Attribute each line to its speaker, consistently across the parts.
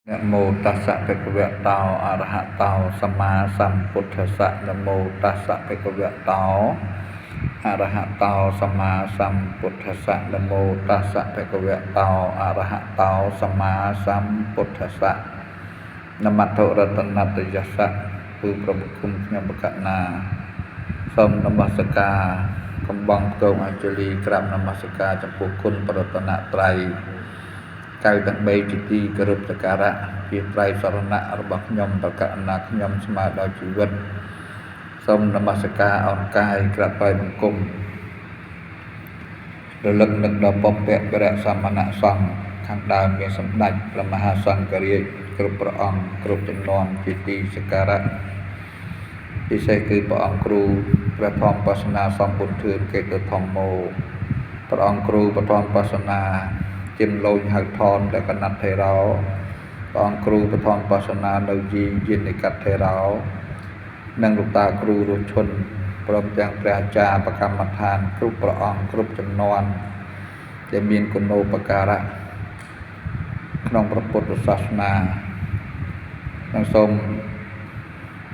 Speaker 1: นะโมตัสสะภะคะวะโตอะระหะโตสัมมาสัมพุทธัสสะนะโมตัสสะภะคะวะโตอะระหะโตสัมมาสัมพุทธัสสะนะโมตัสสะภะคะวะโตอะระหะโตสัมมาสัมพุทธัสสะនមត្ថរតនតយស្សៈគឺប្រមុខគុំខ្ញុំបកណាសូមនមស្ការកំបងផ្គងអញ្ជលីក្រាបនមស្ការចំពោះគុណប្រតនត្រ័យកៅទាំង3ជាទីគោរពសក្ការៈជាត្រៃសរណៈរបស់ខ្ញុំបកណាខ្ញុំស្មើដោយជីវិតសូមនមស្ការអោនកាយក្រាបថ្វាយបង្គំរលឹកនឹកដល់ពុព្វវរៈសមណសង្ឃខាងដើមមានសម្ដេចព្រះមហាសង្ឃរាជគ្រប់ព្រះអង្គគ្រប់ចំនួនជាទីសក្ការៈពិសេសគឺព្រះអង្គគ្រូព្រះធម្មបាសនាសម្ពុទ្ធធឿនកេតធម្មោព្រះអង្គគ្រូព្រះធម្មបាសនាជំលោញហៅថនដែលកណដ្ឋេរោព្រះអង្គគ្រូព្រះធម្មបាសនានៅយិនិកដ្ឋេរោនិងលោកតាគ្រូរស់ឈុនព្រមទាំងព្រះអាចារ្យបកម្មដ្ឋានគ្រប់ព្រះអង្គគ្រប់ចំនួនដែលមានគុណូបការៈក្នុងព្រះពុទ្ធសាសនានិងសូម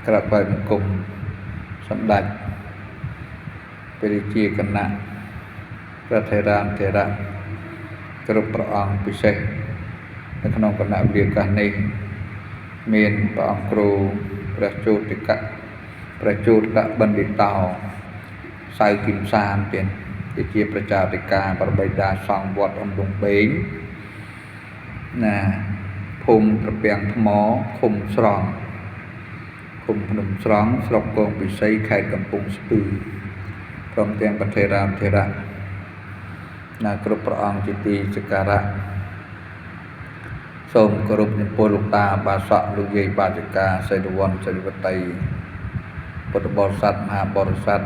Speaker 1: ក្រាបថ្វាយបង្គំសម្ដេចព្រះរាជាគណៈព្រះថេរានុថេរៈគ្រប់ព្រះអង្គពិសេសនៅក្នុងគណៈវិទ្យាកាសនេះមានព្រះអង្គគ្រូព្រះជោតិកៈព្រះជោតកបណ្ឌិតោសៅគឹមសានទៀតជាប្រជាធិការប្របីតាសង្ឃវត្តអំឡុងបេងណាភូមិត្រពាំងថ្មឃុំស្រង់ឃុំភ្នំស្រង់ស្រុកកងពិសីខេត្តកំពង់ស្ពឺព្រមទាំងព្រះថេរានុថេរៈណាគ្រប់ព្រះអង្គជាទីសក្ការៈសូមគោរពចំពោះលោកតាបាសកលោកយាយបាចកាសេនវ័នសិរិវតីពុទ្ធបរិស័ទមហាបរិស័ទ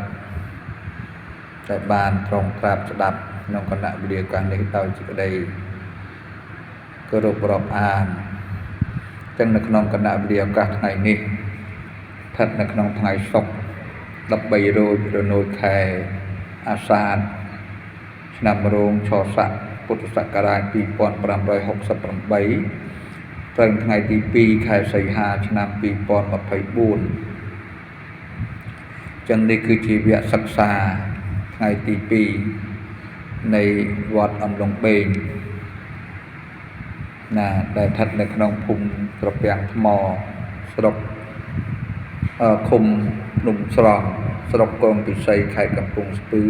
Speaker 1: ដែលបានត្រង់ក្រាបស្ដាប់ក្នុងគណៈវិទ្យាកាសនេះដោយសេចក្តីគោរពរាប់អានទាំងនៅក្នុងគណៈវិទ្យាកាសថ្ងៃនេះស្ថិតនៅក្នុងថ្ងៃសុក្រ13រោចរនោចខែអាសាឍឆ្នាំរោងឆស័កពុទ្ធសករាជ2568ត្រូវថ្ងៃទី2ខែសីហាឆ្នាំ2024ចឹងនេះគឺជាវគ្គសិក្សាថ្ងៃទី2នៃវត្តអំឡុងបេងណាដែលស្ថិតនៅក្នុងភូមិត្រពាំងថ្មស្រុកឃុំភ្នំស្រង់ស្រុកកងពិសីខេត្តកំពង់ស្ពឺ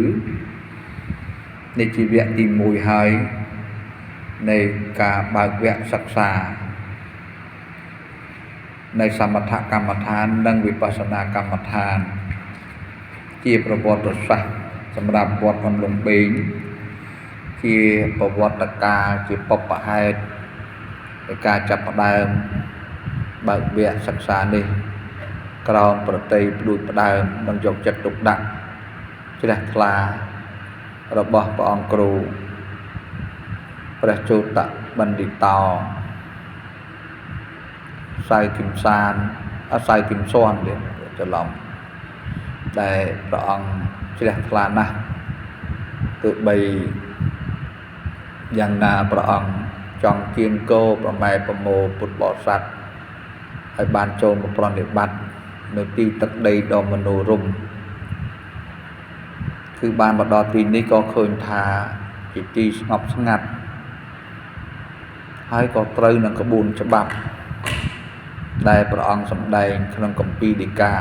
Speaker 1: នេះជាវគ្គទី1ហើយនៃការបើកវគ្គសិក្សានៃសមថកម្មដ្ឋាននិងវិបស្សនាកម្មដ្ឋានជាប្រវត្តិសាស្ត្រសម្រាប់វត្តអំឡុងបេងជាប្រវត្តិកាលជាបុព្វហេតុនៃការចាប់ផ្ដើមបើកវគ្គសិក្សានេះក្រោមប្រតិផ្ដួចផ្ដើមនិងយកចិត្តទុកដាក់ជ្រះថ្លារបស់ព្រះអង្គគ្រូព្រះជោតបណ្ឌិតោសៅគឹមសានសៅគឹមសួនទៀតច្រឡំដែលព្រះអង្គជ្រះថ្លាណាស់ទោះបីយ៉ាងណាព្រះអង្គចង់គៀងគោប្រម៉ែប្រមោពុទ្ធបរិស័ទឲ្យបានចូលមកប្រតិបត្តិនៅទីទឹកដីដ៏មនោរម្យគឺបានមកដល់ទីនេះក៏ឃើញថាជាទីស្ងប់ស្ងាត់ហើយក៏ត្រូវនឹងក្បួនច្បាប់ដែលព្រះអង្គសម្ដែងក្នុងគម្ពីរដីកា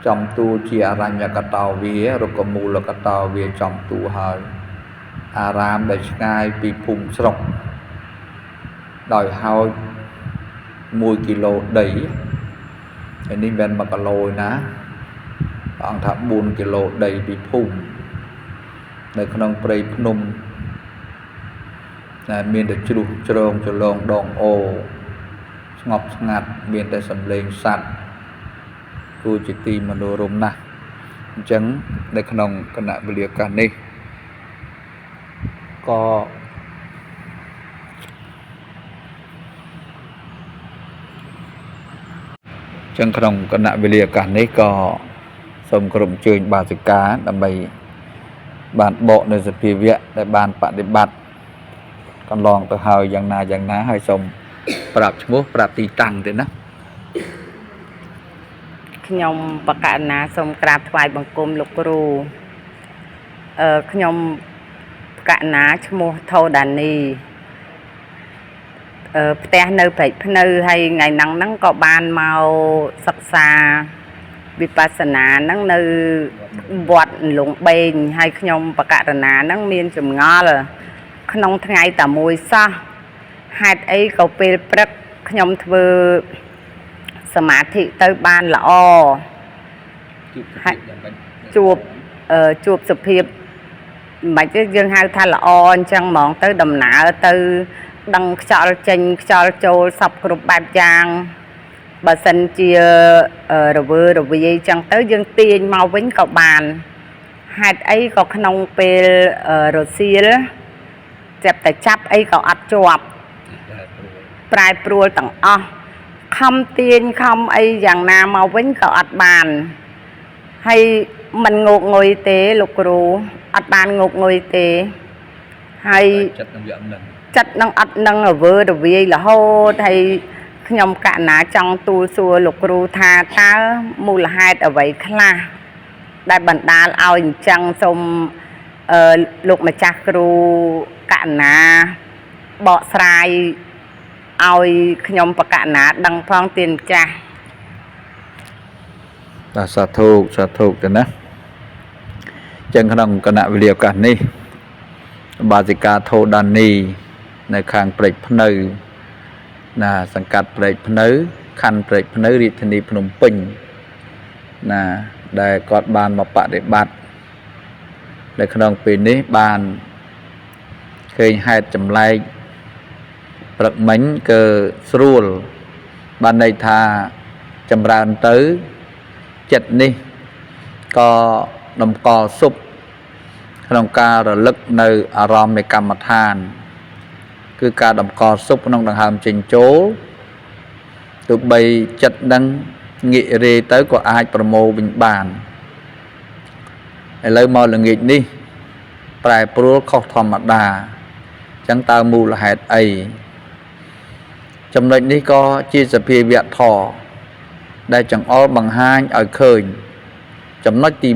Speaker 1: ចំទួជាអរញ្ញកតោវារុក្ខមូលកតោវាចំទួហើយអារាមដែលឆ្ងាយពីភូមិស្រុកដោយហោច1គីឡូដីហើយនេះមិនមែន1គីឡូឯណាព្រះអង្គថា4គីឡូដីពីភូមិនៅក្នុងព្រៃភ្នំដែលមានតែជ្រុះជ្រងចលងដងអូស្ងប់ស្ងាត់មានតែសំឡេងសត្វគួរជាទីមនោរម្យណាស់អញ្ចឹងនៅក្នុងគណៈវិទ្យាកាសនេះក៏ចឹងក្នុងគណៈវិទ្យាកាសនេះក៏សូមក្រុមជើញបាសិកាដើម្បីបានបកនៅសភាវៈដែលបានបដិបត្តិកន្លងទៅហើយយ៉ាងណាហើយសូម ប្រាប់ឈ្មោះប្រាប់ទីតាំងទេណា
Speaker 2: ខ្ញុំបកករណាសូមក្រាបថ្វាយបង្គំលោកគ្រូខ្ញុំកណាឈ្មោះថូដានីផ្ទះនៅព្រែកភ្នៅហើយថ្ងៃហ្នឹងក៏បានមកសិក្សាវិបស្សនាហ្នឹងនៅវត្តលងបេងហើយខ្ញុំបកករណាហ្នឹងមានចម្ងល់ក្នុងថ្ងៃតែមួយសោះហេតុអីក៏ពេលព្រឹកខ្ញុំធ្វើសមាធិទៅបានល្អជួបសភាពមិនទេយើងហៅថាល្អអញ្ចឹងហ្មងទៅដំណើរទៅដឹងខ្យល់ចេញខ្យល់ចូលសពគ្រប់បែបយ៉ាងបើសិនជារវើរវាយអញ្ចឹងទៅយើងទាញមកវិញក៏បានហេតុអីក៏ក្នុងពេលរសៀលចាប់អីក៏អត់ជាប់ប្រែប្រួលទាំងអស់ខំទាញខំអីយ៉ាងណាមកវិញក៏អត់បានហើយមិនងកងុយទេលោកគ្រូអត់បានងកងុយទេហើយចិត្តនឹងអត់នឹងរវើរវាយរហូតហើយខ្ញុំកណាចង់ទូលសួរលោកគ្រូថាតើមូលហេតុអ្វីខ្លះដែលបណ្ដាលឲ្យអញ្ចឹងសូមលោកម្ចាស់គ្រូកណាបកស្រាយឲ្យខ្ញុំបកណាដឹងផងទានម្ចាស់
Speaker 1: បាទសាធុទៅណាចឹងក្នុងគណៈវិទ្យាឱកាសនេះបាសិកាថូដានីនៅខាងព្រែកភ្នៅណាសង្កាត់ព្រែកភ្នៅខណ្ឌព្រែកភ្នៅរាជធានីភ្នំពេញណាដែលគាត់បានមកបដិបត្តិនៅក្នុងពេលនេះបានឃើញហេតុចម្លែកព្រឹកមិញគឺស្រួលបានន័យថាចម្រើនទៅចិត្តនេះក៏តម្កល់សុបក្នុងការរលឹកនៅអារម្មណ៍នៃកម្មដ្ឋានគឺការតម្កល់សុបក្នុងដង្ហើមចេញចូលទោះបីចិត្តនឹងងាករេទៅក៏អាចប្រមូលវិញបានឥឡូវមកល្ងាចនេះប្រែប្រួលខុសធម្មតាអញ្ចឹងតើមូលហេតុអីចំណុចនេះក៏ជាសភាវៈធម៌ដែលចង្អុលបង្ហាញឲ្យឃើញចំណុចទី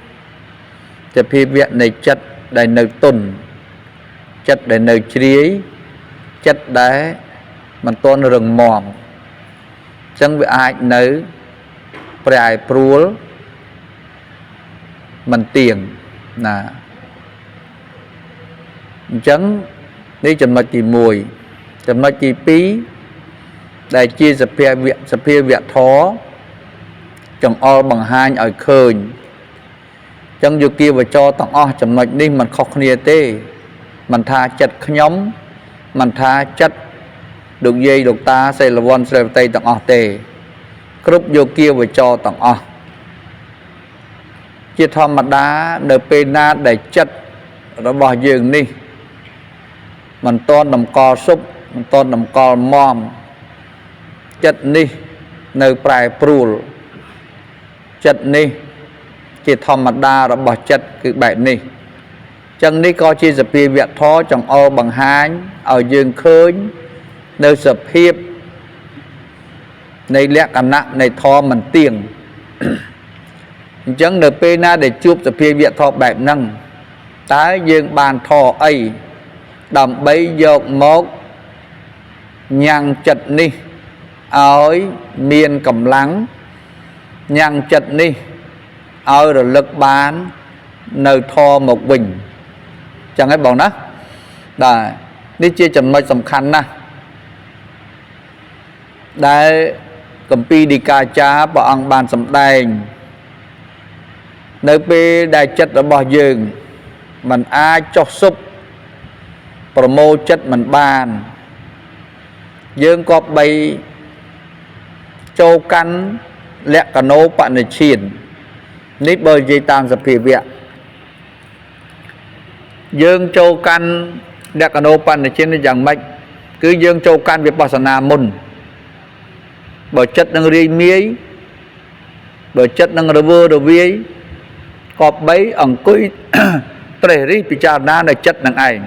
Speaker 1: 1សភាវៈនៃចិត្តដែលនៅទន់ចិត្តដែលនៅជ្រាយចិត្តដែលមិនទាន់រឹងមាំអញ្ចឹងវាអាចនៅប្រែប្រួលមិនទៀងណាអញ្ចឹងនេះចំណុចទី1ចំណុចទី2ដែលជាសភាវៈធម៌ចង្អុលបង្ហាញឲ្យឃើញចឹងយោគាវចរទាំងអស់ចំណុចនេះមិនខុសគ្នាទេមិនថាចិត្តខ្ញុំមិនថាចិត្តលោកយាយលោកតាសិលវ័នស្រីវតីទាំងអស់ទេគ្រប់យោគាវចរទាំងអស់ជាធម្មតានៅពេលណាដែលចិត្តរបស់យើងនេះមិនតន់តម្កល់សុបមិនតន់តម្កល់មមចិត្តនេះនៅប្រែប្រួលចិត្តនេះជាធម្មតារបស់ចិត្តគឺបែបនេះចឹងនេះក៏ជាសភាវៈធម៌ចង្អុលបង្ហាញឲ្យយើងឃើញនៅសភាពនៃលក្ខណៈនៃធម៌មិនទៀងអញ្ចឹងនៅពេលណាដែលជួបសភាវៈធម៌បែបហ្នឹងតើយើងបានធម៌អីដើម្បីយកមកញ៉ាំងចិត្តនេះឲ្យមានកម្លាំងញ៉ាំងចិត្តនេះឲ្យរលឹកបាននៅធម៌មកវិញចឹងហើយបងណាដែរនេះជាចំណុចសំខាន់ណាស់ដែលគម្ពីរដីកាចារព្រះអង្គបានសម្ដែងនៅពេលដែលចិត្តរបស់យើងមិនអាចចុះសុបប្រមូលចិត្តមិនបានយើងក៏បីចូលកាន់លក្ខណោបនិច្ឆាននេះបើនិយាយតាមសភាវៈយើងចូលកាន់លក្ខណោបនិច្ឆានយ៉ាងម៉េចគឺយើងចូលកាន់វិបស្សនាមុនបើចិត្តនឹងរាយមាយបើចិត្តនឹងរវើរវាយក៏បីអង្គុយត្រេះរិះពិចារណានៅចិត្តនឹងឯង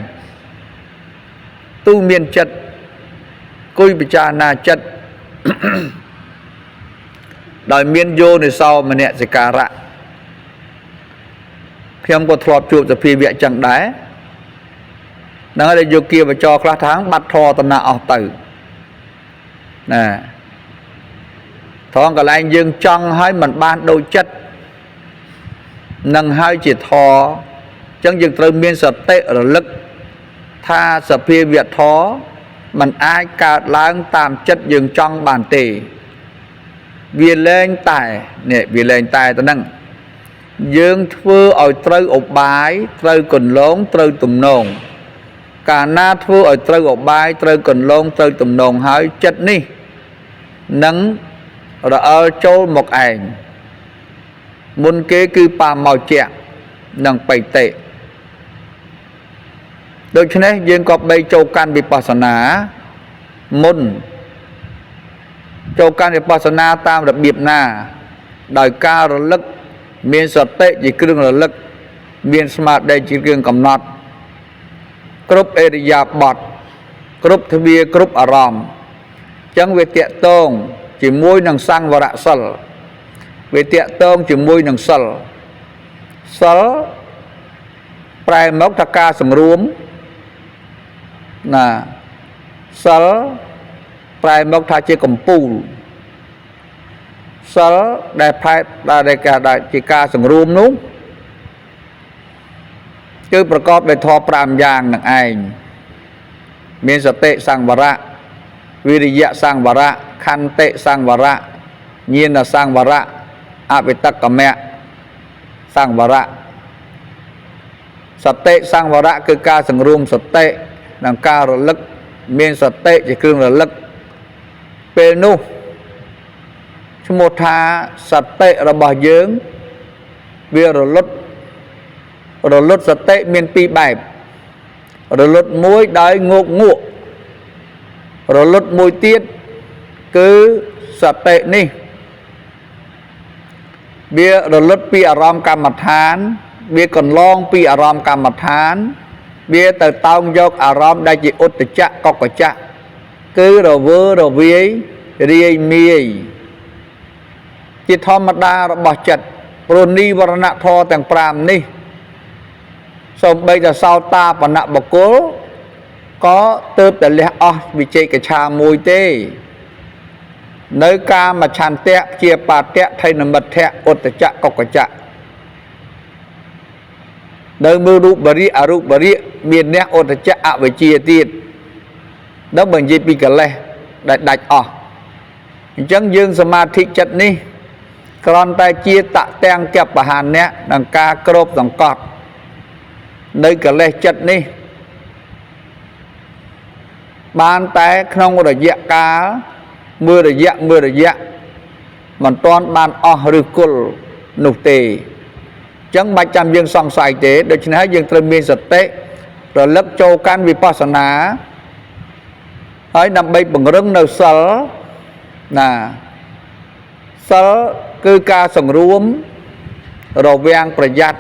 Speaker 1: ទូមានចិត្ត cúi bị cha na chất đòi miên vô này sau mà nè sẽ cả rạ khi ông có thọp chụp từ phía viện chẳng đáy nó đây vô kia và cho các tháng bắt thò tầm nạ ở tử nè thong cả lại dương trong hai mình ban đôi chất nâng hai chỉ thò chẳng dừng từ miên sợ tệ ở lực tha sợ phía viện thó mình ai cả lãng tạm chất dừng trong bàn tỷ vì lên tài nè vì lên tài ta nâng dương thưa ở trâu ổ bái trâu cần lốn trâu tùm nồn cả na thưa ở trâu ổ bái trâu cần lốn trâu tùm nồn hỏi chất ní nâng rồi ở chỗ một ảnh muốn kế cứ bà màu chẹt nâng bày tệ đôi chân ấy dương có bây châu can bị bà sản á môn châu can bị bà sản á tam đặc biệt na đòi cao rồi lực miền sọt tệ chỉ kêu là lực miền smart đây chỉ kêu cầm nọt group area bot group thứ bia group aram chẳng về tiện tông chỉ môi nằng sang và rạ sal về tiện tông chỉ môi nằng sal sal prai mốc thắc ca sầm ruom nè sal prai mốc thà chơi cầm pù sal đại prai đại cả đại chỉ ca sầm ruom núng chứประกอบด้วยทอปรามยางนั่นเองมีสติสังวระวิริยะสังวระคันเตสังวระยีนสังวระอภิตักกะแมะสังวระสติสังวระคือการสังรวมสติดังการระลึกมีสติจะคือระลึกเป็นนุสมุทาสติระบายเยื้องเวียระลึกระลึกสติมีปีแบบระลึกมวยได้งกงวระลึกมวยเตี้ยคือสตินี่เบียระลึกปีอารมณ์กรรมฐานเบียก่อนลองปีอารมณ์กรรมฐานเบียแต่ต้องยกอารมณ์ได้จิอุตจะกกจะคือระเวระเวียเรียมีจิตธรรมดาระบจัดปรณีวรณะทอแต่งปรามนี่สมไปจะเศร้าตาปณะบกโกcó tớpแต่เลี้ยวิจัยกระชามวยเต้เนื้อกามาชันเตะเจียปาเตะไทยนมัดเตะอุตจะกกจะเนื้อมือรูบริอารูบริเมียนเนี้ยอุตจะอวิจียตีดเนื้อเหมือนยีปีกันเลยดัดออกจังยืงสมาธิจัดนี้กรอนแต่เจียตะแตงเก็บประหารเนี้ยดังกากรบสังกอดเนื้อกันเลยจัดนี้บ้านแต่ขนมระยะกาเมื่อระยะมันตอนบ้านอหรือกุลนุเตจังบัดจำยังส่องใส่เตโดยเฉพาะยังเตรียมมีสติระลึกโจกันวิปัสสนาให้นำไปบังเรื่องเนื้อสัลนะสัลคือการสังรวมเราเวียงประหยัด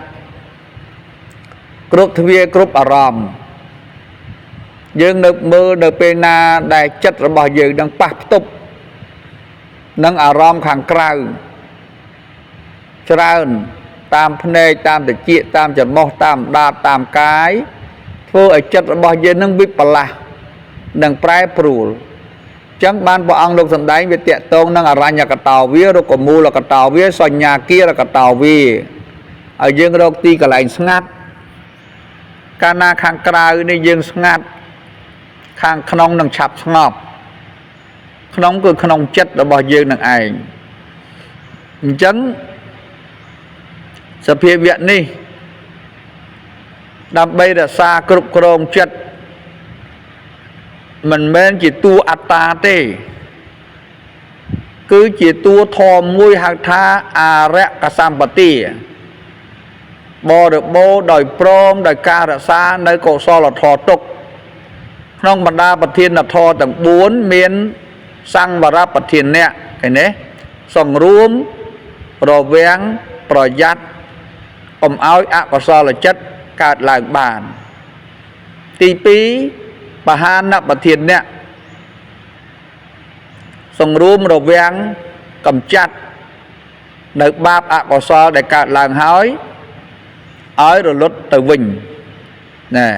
Speaker 1: กรุ๊ปทวีกรุ๊ปอารมณ์យើងនៅមើលនៅពេលណាដែលចិត្តរបស់យើងនឹងប៉ះផ្ទប់នឹងអារម្មណ៍ខាងក្រៅច្រើនតាមភ្នែកតាមត្រចៀកតាមច្រមុះតាមដាតតាមកាយធ្វើឲ្យចិត្តរបស់យើងនឹងវិបលាស់នឹងប្រែប្រួលអញ្ចឹងបានព្រះអង្គលោកសម្ដែងវាតកតងនឹងអរញ្ញកតោវារុក្ខមូលកតោវាសញ្ញាគារកតោវាឲ្យយើងរកទីកន្លែងស្ងាត់កាលណាខាងក្រៅនេះយើងស្ងាត់ខាងក្នុងនឹងឆាប់ស្ងប់ក្នុងគឺក្នុងចិត្តរបស់យើងនឹងឯងអញ្ចឹងសភាវៈនេះដើម្បីរក្សាគ្រប់គ្រងចិត្តមិនមែនជាតួអត្តាទេគឺជាតួធម៌មួយហៅថាអរិយកសម្បទាបរិបូរដោយព្រមដោយការរក្សានៅកុសលធម៌ទុកក្នុងបណ្ដាប្រធានធម៌ទាំង4មានសង្វរប្រធានៈឃើញទេសង្រួមរវាងប្រយ័ត្នកុំឲ្យអកុសលចិត្តកើតឡើងបានទី2បហានប្រធានៈ សង្រួមរវាងកំចាត់នៅបាបអកុសលដែលកើតឡើងហើយឲ្យរលត់ទៅវិញណា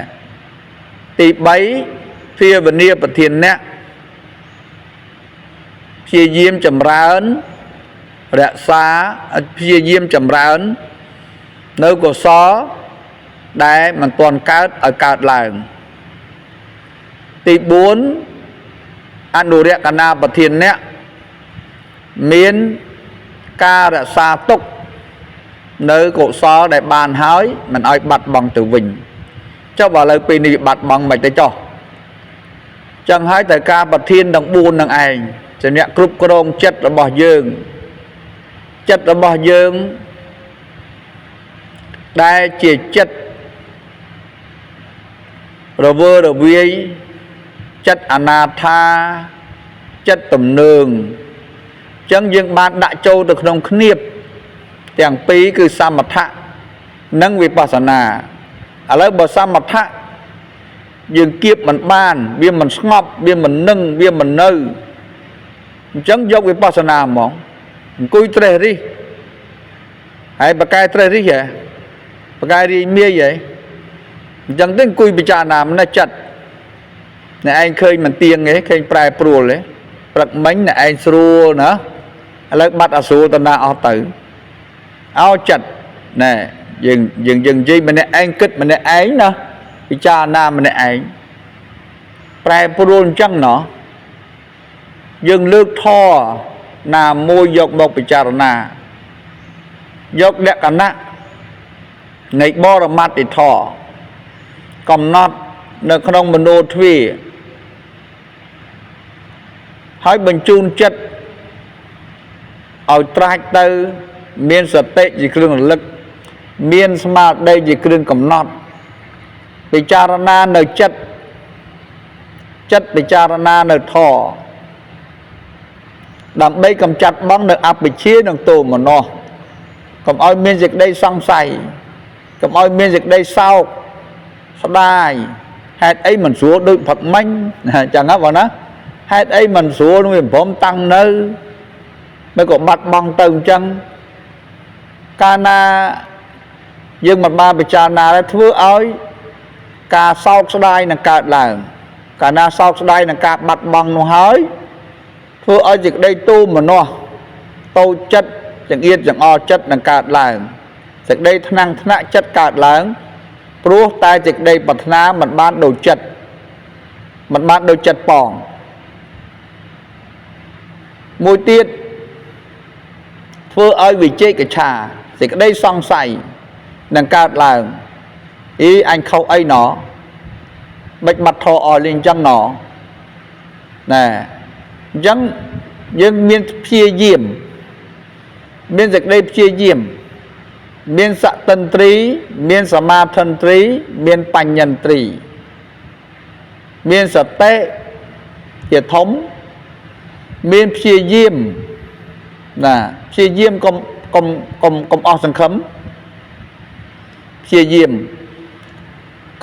Speaker 1: ទី3ភាវនាប្រធានអ្នកព្យាយាមចម្រើនរក្សាព្យាយាមចម្រើននៅកុសលដែលមិនទាន់កើតឲ្យកើតឡើងទី4អនុរកណាប្រធានអ្នកមានការរក្សាទុកនៅកុសលដែលបានហើយមិនឲ្យបាត់បង់ទៅវិញចុះបើឥឡូវពេលនេះបាត់បង់មិនទៅចុះចឹងហើយតែការប្រធានទាំង4នឹងឯងជាអ្នកគ្រប់គ្រងចិត្តរបស់យើងចិត្តរបស់យើងដែលជាចិត្តរវើរវាយចិត្តអនាថាចិត្តទំនើងចឹងយើងបានដាក់ចូលទៅក្នុងគ្នាបទាំងពីរគឺសមថៈនិងវិបស្សនាឥឡូវបើសមថៈយើងគៀបមិនបានវាមិនស្ងប់វាមិននឹងវាមិននៅអញ្ចឹងយកវិបស្សនាហ្មងអង្គុយត្រេះរិះហើយបកែត្រេះរិះហ៎បកែរីមាយហ៎អញ្ចឹងទៅអង្គុយពិចារណាម្នេះចិត្តអ្នកឯងឃើញមិនទៀងទេឃើញប្រែប្រួលទេព្រឹកមិញអ្នកឯងស្រួលណាឥឡូវបាត់អស្រួលតណាអស់ទៅអោចិត្តណែយើងនិយាយម្នាក់ឯងគិតម្នាក់ឯងណាពិចារណាម្នាក់ឯងប្រែប្រួលអញ្ចឹងណោះយើងលើកធរណាមួយយកមកពិចារណាយកលក្ខណៈនៃបរមត្ថធម៌កំណត់នៅក្នុងមโนទ្វារហើយបញ្ជូនចិត្តឲ្យត្រាច់ទៅមានសតិជាគ្រឿងរលឹកមានស្មារតីជាគ្រឿងកំណត់ពិចារណានៅចិត្តពិចារណានៅធម៌ដើម្បីកម្ចាត់បង់នៅអវិជ្ជានិងទោមនស្សកុំឲ្យមានសេចក្តីសង្ស័យកុំឲ្យមានសេចក្តីសោកស្ដាយហេតុអីមិនស្រួលដូចផឹកមិញចឹងហ៎បងណាហេតុអីមិនស្រួលនឹងវាព្រមតាំងនៅមិនក៏បាត់បង់ទៅអញ្ចឹងកាលណាយើងមិនបានពិចារណាแล้วធ្វើឲ្យការសោកស្ដាយនឹងកើតឡើងកាលណាសោកស្ដាយនឹងការបាត់បង់នោះហើយធ្វើឲ្យសេចក្តីទូមនស្សតូចចិត្តចង្អៀតចង្អល់ចិត្តនឹងកើតឡើងសេចក្តីថ្នាំងថ្នាក់ចិត្តកើតឡើងព្រោះតែសេចក្តីប្រាថ្នាមិនបានដូចចិត្តមិនបានដូចចិត្តផងមួយទៀតធ្វើឲ្យវិជ័យកច្ឆាសេចក្តីសង្ស័យនឹងកើតឡើងអញខុសអីណោមិនបាត់ធរអស់លេងចឹងណោណែអញ្ចឹងយើងមានព្យាយាមមានសេចក្តីព្យាយាមមានសតិន្ទ្រីមានសមាធិន្ទ្រីមានបញ្ញន្ទ្រីមានសតិជាធំមានព្យាយាមណាព្យាយាមកុំអស់សង្ឃឹមព្យាយាម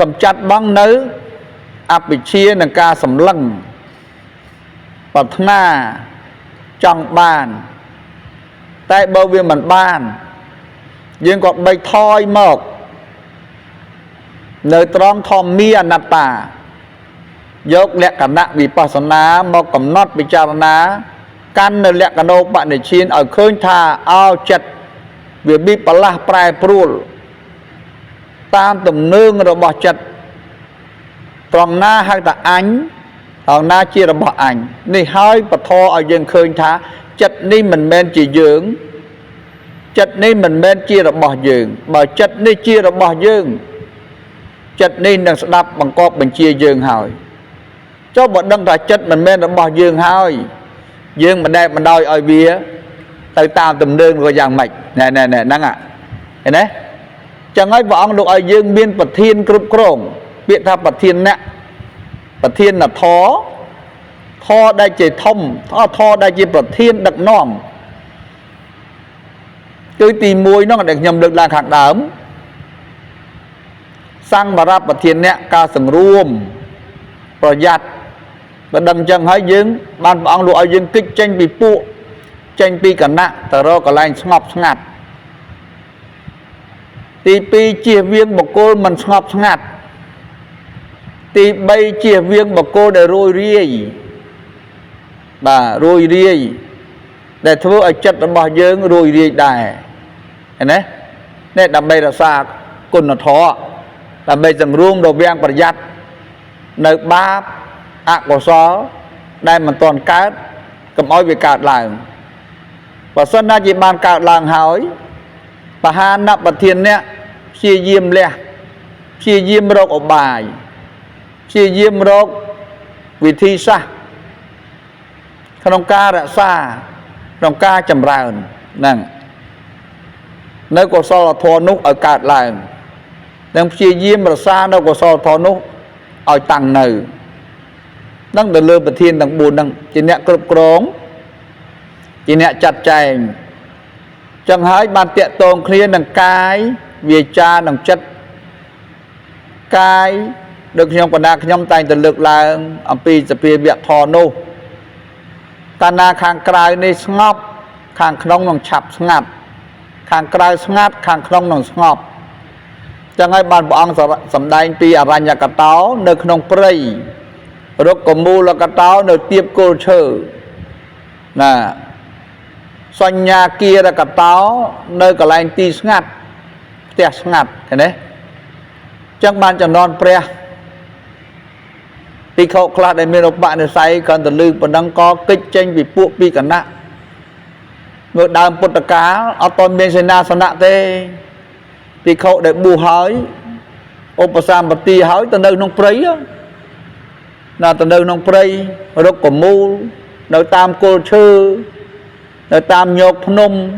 Speaker 1: កំចាត់បង់នៅអវិជ្ជានិងការសម្លឹងប្រាថ្នាចង់បានតែបើវាមិនបានយើងក៏បីថយមកនៅត្រង់ធម្មាអនត្តាយកលក្ខណៈវិបស្សនាមកកំណត់ពិចារណាកាន់នៅលក្ខណូបនិច្ឆានឲ្យឃើញថាអោចិត្តវាវិបលាស់ប្រែប្រួលតាមទំនើងរបស់ចិត្តត្រង់ណាហៅថាអញត្រង់ណាជារបស់អញនេះហើយពធឲ្យយើងឃើញថាចិត្តនេះមិនមែនជាយើងចិត្តនេះមិនមែនជារបស់យើងបើចិត្តនេះជារបស់យើងចិត្តនេះនឹងស្ដាប់បង្គាប់បញ្ជាយើងហើយចុះបើដឹងថាចិត្តមិនមែនរបស់យើងហើយយើងមិនដែលបណ្ដោយឲ្យវាទៅតាមទំនើងក៏យ៉ាងម៉េចណែហ្នឹងឃើញទេចឹងហើយព្រះអង្គលោកឲ្យយើងមានប្រធានគ្រប់គ្រងពាក្យថាប្រធានអ្នកប្រធានធរដែលជាធំធរដែលជាប្រធានដឹកនាំគឺទី1នោះដែលខ្ញុំលើកឡើងខាងដើមសង្ឃបរៈប្រធានអ្នកការសង្រួមប្រយ័ត្ន và đằng chẳng hỏi dương ban ông lụa dương kích tranh bị phụ tranh bị cả nặng tờ rô cả lành ngọc ngạt tí pi chia viên một cô mình ngọc ngạt tí bay chia viên một cô để rồi riêng bà rồi riêng để thưa ở chất nó bỏ dương rồi riêng đài nè nè đầm bay là xa cùng nó thọ đầm bay dần ruông đồ viên bật giặt nơi ba của xó đây mà toàn cát cầm oi về cát làng và xuân na chỉ bàn cát làng hỏi và hai nắp bật thiên nè chia diêm lẹ chia diêm rốc ở bài chia diêm rốc vì thi xa không ca đã xa không ca chầm rào nè nơi của xó là thua nút ở cát làng nên chia diêm là xa nơi của xó thua nút ở tầng này năng được lừa bật thiên đằng buồn đằng chỉ nẹt cột cống chỉ nẹt chặt chày chẳng hái bàn tiện tồn khía đằng cái về cha đằng chất cái được nhom còn na nhom tay từ lực là âm pi sẽ pi việc thò nô cana khang cài này ngọc khang khong đằng chập ngặt khang cài ngặt khang khong đằng ngọc chẳng hái bàn bong sầm đai pi ở nhà cát táo được khong prey rốt có mù là cái táo nơi tiếp cô chờ nè xoanh nhà kia là cái táo nơi cái lạnh tì ngặt tè ngặt thế đấy chắc ban cho non pre tì khâu khla để mình bạn để say còn từ lư còn đang có kích tranh vì buộc bị cả nạ ngược đàm bột cá ở toàn miền Sơn Na Sơn Nạ thế tì khâu để bù hói opasam bát tì hói từ nơi nông prey là từ nơi nông prey rốt của mù nơi tam cô chư nơi tam nhọc phnom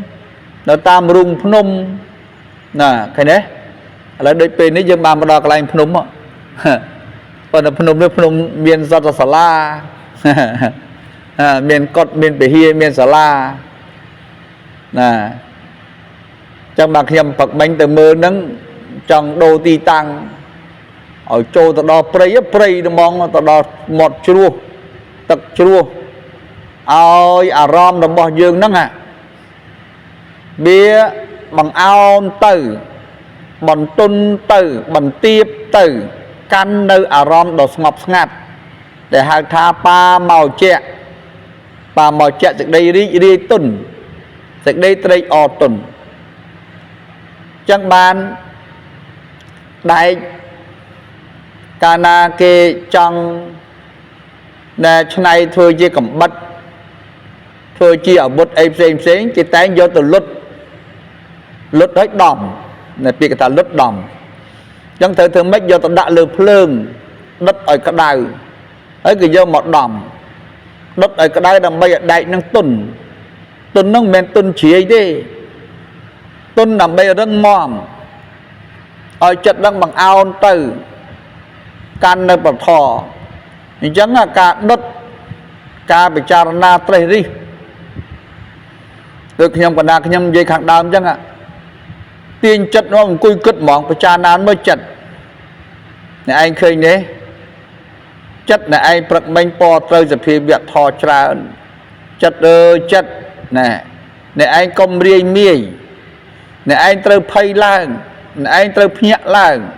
Speaker 1: nơi tam rung phnom nè cái đấy là đây bên đấy dân bàn đào cái phnom á còn là phnom nước phnom miền giọt là sala miền cột miền bể hia miền sala nè trong bạc nhầm Phật bánh từ mưa nắng trong đô ti tăng ở chỗ tao đo prey nó mong tao đo một chua tật chua ôi rom nó bỏ dương nắng à bia bằng ao từ bằng tuân từ bằng tiếp từ căn nơi rom đồ ngọc ngạt để hai tha pa màu chẹจากđây đi tuầnจากđây tới ở tuần chẳng ban đại cana kê trong nè này thôi chỉ cầm bắt thôi chỉ ở bút em xem chỉ tán vô từ lút hết đòn nè bị cái ta lút đòn chẳng thể thường mấy vô từ đại lừa phơn đất ở cái đài ấy cái vô một đòn đất ở cái đài là bây giờ đại năng tuần năng men tuần chỉ ấy đi tuần là bây giờ đang mòm ở chật đang bằng ao từ căn nơi bậc thọ chẳng là cả đất cả bị cha na tây đi được nhầm còn na nhầm dây khẳng đam chẳng ạ tiên chất nó cùi cất mỏng bị cha na mới chật này anh khơi nhé chất này anh bật bánh po tới giờ phía việc thọ tra chất chất nè này anh công riêng miê này anh tới phay lang này anh tới nhẹ lang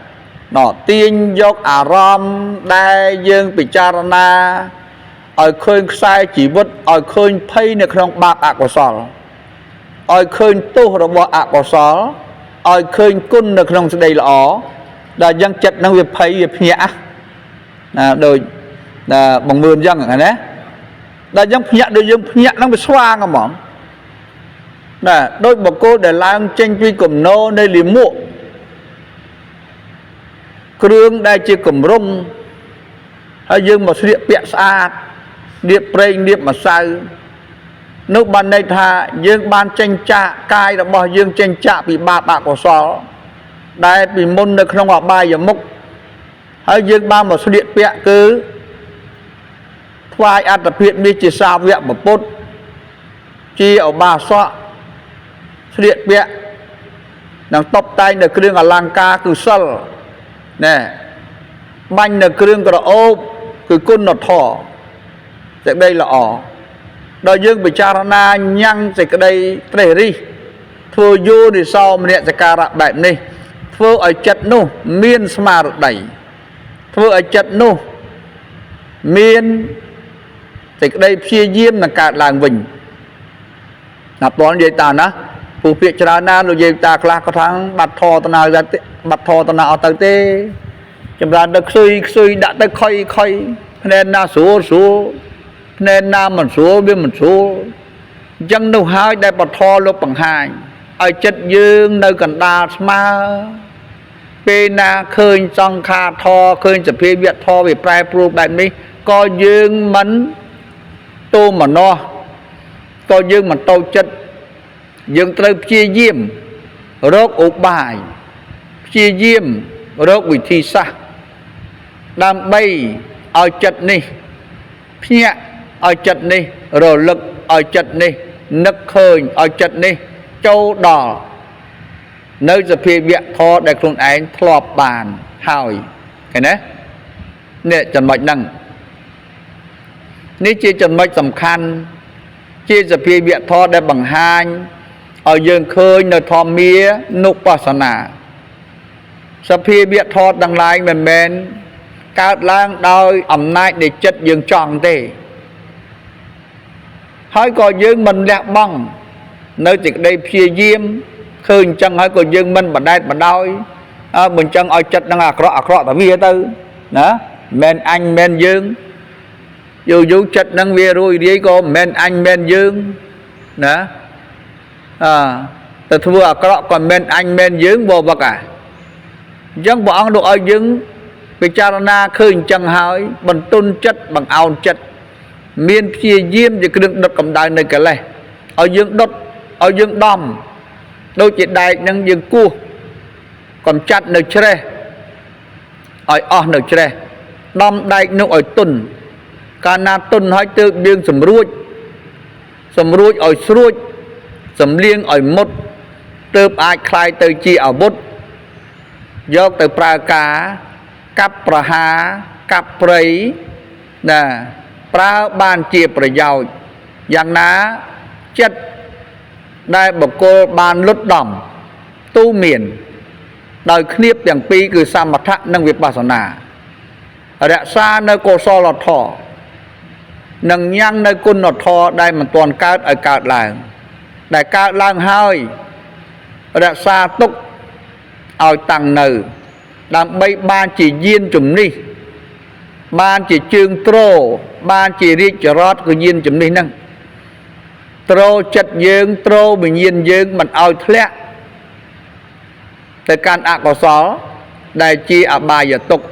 Speaker 1: nó tiên dốc rom đai dương bị cha na ở khơi sai chỉ vứt ở khơi phay này không bạc của sò ở khơi tu rồi bỏ của sò ở khơi cun được không đây là ó là dân chật năng việc phay việc nhẹ rồi là bằng vườn dân ở đấy là dân nhẹ được dân nhẹ nó bị xoa ngầm mỏng nè đôi bà cô để làm tranh quy cùng nô nơi liếm muộn krương đây chỉ cầm rung hay dương một địa bẹ xa địa prey địa mà sao nước ban đây tha dương ban tranh trạ cai đã bỏ dương tranh trạ bị ba bạc của xó đây bị môn được không học bài giờ mốc hay dương ban một địa bẹ cứ thoai ăn tập hiện đi chỉ sao vẹn một phút chi ở ba xó địa bẹ đang tóc tay được krương ở làng ca cứ sal nè bánh là krương cái ốp cứ côn nó thỏ sẽ đây là ỏ đời dương bị charana nhăng sẽ cái đây trề ri thưa vô thì sau mình sẽ ca rạ bẹp này thưa ở chật nô miên smart đẩy thưa ở chật nô miên thì cái đây phía diêm là cả làng vinh nạp toán vậy ta ná phụ việc charana rồi vậy ta là có thằng bạch thò tao nào ra bạch thò tao nào tới tê chấm ra được suy đã tới khơi nên na số nên na mình số biết mình số dân đâu hai đại bạch thò lúc bằng hai ở chất dương nơi gần đa ma pe na khơi trong kha thò khơiจะ phê việt thò về prai pro đại mi có dương mẫn tô mà no có dương mà tô chất dương tới chia diêm rốt ục bài chia diêm rốt vị thi sa đam bay ở chất này nhẹ ở chất này rồi lực ở chất này nức khơi ở chất này châu đỏ nơiจะ phê việt thò đại khuôn ảnh thọp bàn hỏi cái này nè chân mạch năng ní chia chân mạch tầm khăn chiaจะ phê việt thò đại bằng hai ở dương khơi nơi thò mía nụ bà sản nà sẽ phê việt thò đằng lại mềm cao lang đôi ẩm nai để chất dương tròn tê hỏi có dương mình lẹ băng nơi chỉ đây phê diêm khơi chân hỏi có dương mình bà đôi mình chân ở chất đang akro ta vi tư đó men anh men dương dù chất đang vi rồi đi có men anh men dương đó từ thua akro còn men anh men dương vô bậc à dân bọn ông độ ở dương bị charana khơi chân hỏi bằng tôn chất bằng ao chất miên phê diêm thì cứ đừng đập cầm đài này cái này ở dương đốt ở dương đom đôi chị đại nâng dương cua còn chặt nơi tre ở nơi tre đom đại nông ở tuần cana tuần hỏi tự biên sầm ruột ở ruột sầm liêng ở một từ ai khai từ chi ở bút do từ pra cá cặp pra hà cặp prei nè pra ban chia pra giàu dạng ná chất đại bậc cô ban lút đỏng tu miền đời khiếpอย่างปีคือสมถะนั่งวิปัสสนารักษาในโกศลธอนั่งยังในกุณธอได้มันตอนการอากาศแรงได้การแรงให้รักษาตุกเอาตังเนือดังใบบ้านจียินจุ่มนี่บ้านจีจึงโตรบ้านจีริจรอดก็ยินจุ่มนี่นั่งโตรจัดยืงโตรเป็นยินยืงมันเอาทะเลแต่การอักษรได้จีอบายตก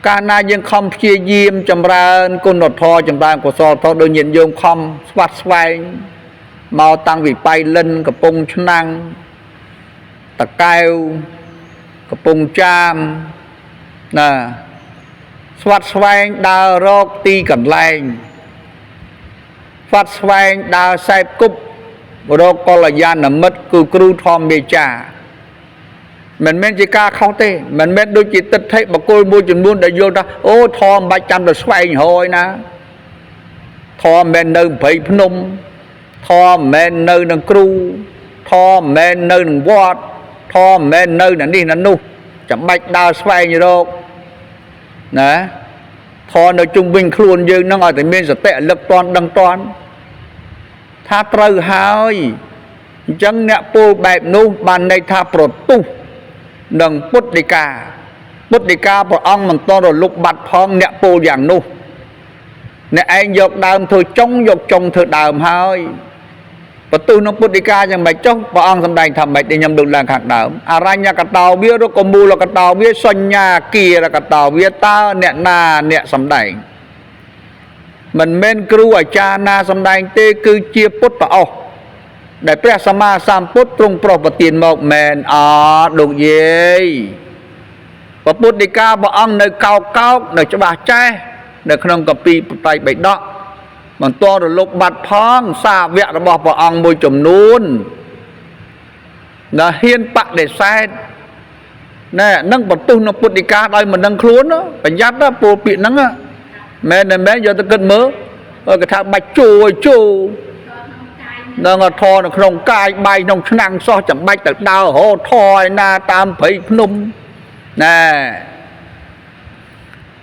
Speaker 1: การนายังคำเชียยิมจำรานกุนทอจำรานกษรทอโดยยินโยมคำสวัสดิ์สวายมาตั้งวิไปเล่นกับปงชนังตะไกวกับปงจามนะสวัสดิ์สวายดาวรกตีกันแรงสวัสดิ์สวายดาวไซกุบโรคกลยานมัดคือครูทอมเบจ่ามันเม่นจิกาเข้าเต้มันเม่นโดยจิตติดให้บกโกยมูจนบุญได้โยนโอ้ทอมใบจำแต่สวายหอยนะทอมเม่นเนินไผ่พนมทอมเม่นเนินครูทอมเม่นเนินวอดทอมเม่นเนินนี่นั่นนู่จะใบดาวสวายโรคนะทอในจุงบินครูนยืนนั่งเอาแต่เม่นสเตะเล็กตอนดังตอนถ้าเตาหายจังเนี่ยปูแบบนู้บันในท่าปลดตู้ดังพุทธิกาพระองค์มันต้อนลุกบัดพองเนี่ยปูอย่างนู้เนี่ยไอ้ยกดาวเธอจงเธอดาวหายประตูน้องพุทธิกาอย่างไรจ้องพระองค์สำแดงทำแบบในยามดูแลขัดดาวอะไรเนี่ยกระตาวเบี้ยรกมูลกระตาวเบี้ยสัญญาเกียร์กระตาวเบี้ยตาเนี่ยนาเนี่ยสำแดงมันเม่นครูอาจารย์นาสำแดงเตคือเจียพุทธปะเอาได้พระสัมมาสัมพุทธตรงโปรปฏินบอกแมนดุเย่พระพุทธเจ้าพระองค์ในเก่าในฉบับแจ้ในขนมกะปีไปใบดอกมันตัวระลุกบัดพ้องทราบเวะระบอกพระองค์มวยจมนูนนะเฮียนปะเด็ดแซดเนี่ยนั่งประตูน้องพุทธเจ้าได้มันนั่งคลุ้นเนาะเป็นยัดนะปูปีนั่งอะ mẹ này mẹ giờ tôi cất mớ cái thằng bạch chù nó ngọt thò nó không cài bay nông năng so chẳng bạch được đau hô thoi na tam phải nung nè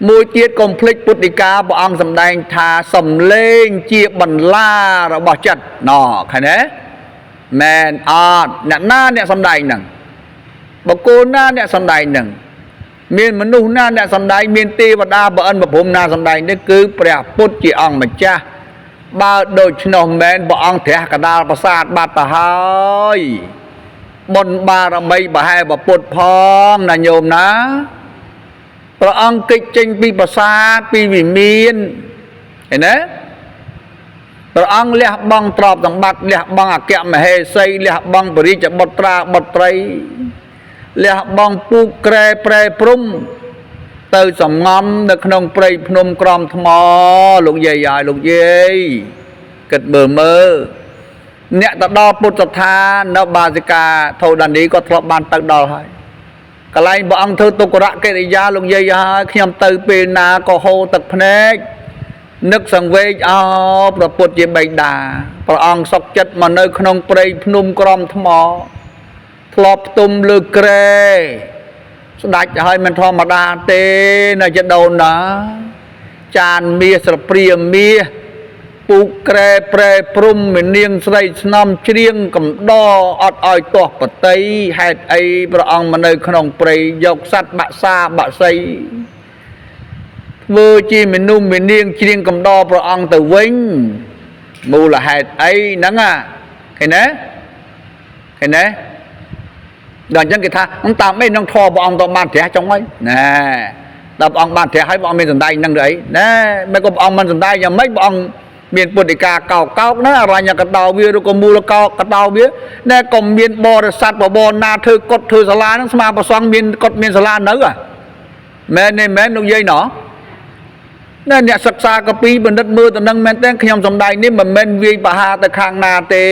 Speaker 1: mùi tiết complete bút đi ca bộ ông dầm đành thà sầm lên chia bần la rồi bỏ chặt nọ khai nế mẹn nè na nè sầm đành nằng bà cô na nè sầm đành nằng miền mình nu na nè sầm đành miền tây và đa bà ân bà bùm na sầm đành đấy cứ bè bút chỉ ông mà cha ba đôi chân mẹn bộ ông thẻ cả đa bà sát bà ta hơi bồn ba ra mây bà hai bà bút phong là nhôm ná ព្រះអង្គកិច្ចចេញពីប្រាសាទពីវិមានឃើញទេព្រះអង្គលះបង់ទ្រព្យសម្បត្តិលះបង់អគ្គមហេសីលះបង់ពរាជបុត្រាបុត្រីលះបង់ពូកក្រែប្រែព្រំទៅសំងំនៅក្នុងព្រៃភ្នំក្រំថ្មលោកយាយហើយលោកយាយគិតមើលអ្នកទៅដល់ពុទ្ធស្ថាននៅបាសិកាធោដានីក៏ធ្លាប់បានទៅដល់ហើយកន្លែងព្រះអង្គធ្វើទុក្ករកិរិយាលោកយាយហើយខ្ញុំទៅពេលណាក៏ហូរទឹកភ្នែកនឹកសង្វេគអោព្រះពុទ្ធជាបិតាព្រះអង្គសុខចិត្តមកនៅក្នុងព្រៃភ្នំក្រំថ្មធ្លាប់ផ្ទុំលើក្រែស្ដាច់ឲ្យមិនធម្មតាទេណាចដូនណាចានមាសស្រព្រាមាសពូកក្រែប្រែព្រំមេនាងស្រីស្នំច្រៀងកំដរអត់ឲ្យទាស់បតីហេតុអីព្រះអង្គមកនៅក្នុងព្រៃយកសัตว์បាក់សាបាក់សីធ្វើជាមនុស្សមេនាងច្រៀងកំដរព្រះអង្គទៅវិញមូលហេតុអីហ្នឹងឃើញទេឃើញទេដល់អញ្ចឹងគេថាតាមអីនឹងធម៌ព្រះអង្គទៅបានត្រះចុងហើយណែដល់ព្រះអង្គបានត្រះហើយព្រះអង្គមានសម្ដែងហ្នឹងទៅអីណែមិនក៏ព្រះអង្គមិនសម្ដែងយ៉ាងម៉េចព្រះអង្គមានពុទ្ធិកាកោកណាអរញ្ញកដោវាឬក៏មូលកោកដោវាណែក៏មានបរិស័ទបបរណាធ្វើកុដធ្វើសាលាហ្នឹងស្មាប្រសងមានកុដមានសាលានៅមែនទេមែនលោកយាយណោះណែអ្នកសិក្សាកពីបណ្ឌិតមើលទៅនឹងមែនទេខ្ញុំសំដែងនេះមិនមែនវាយបហាទៅខាងណាទេ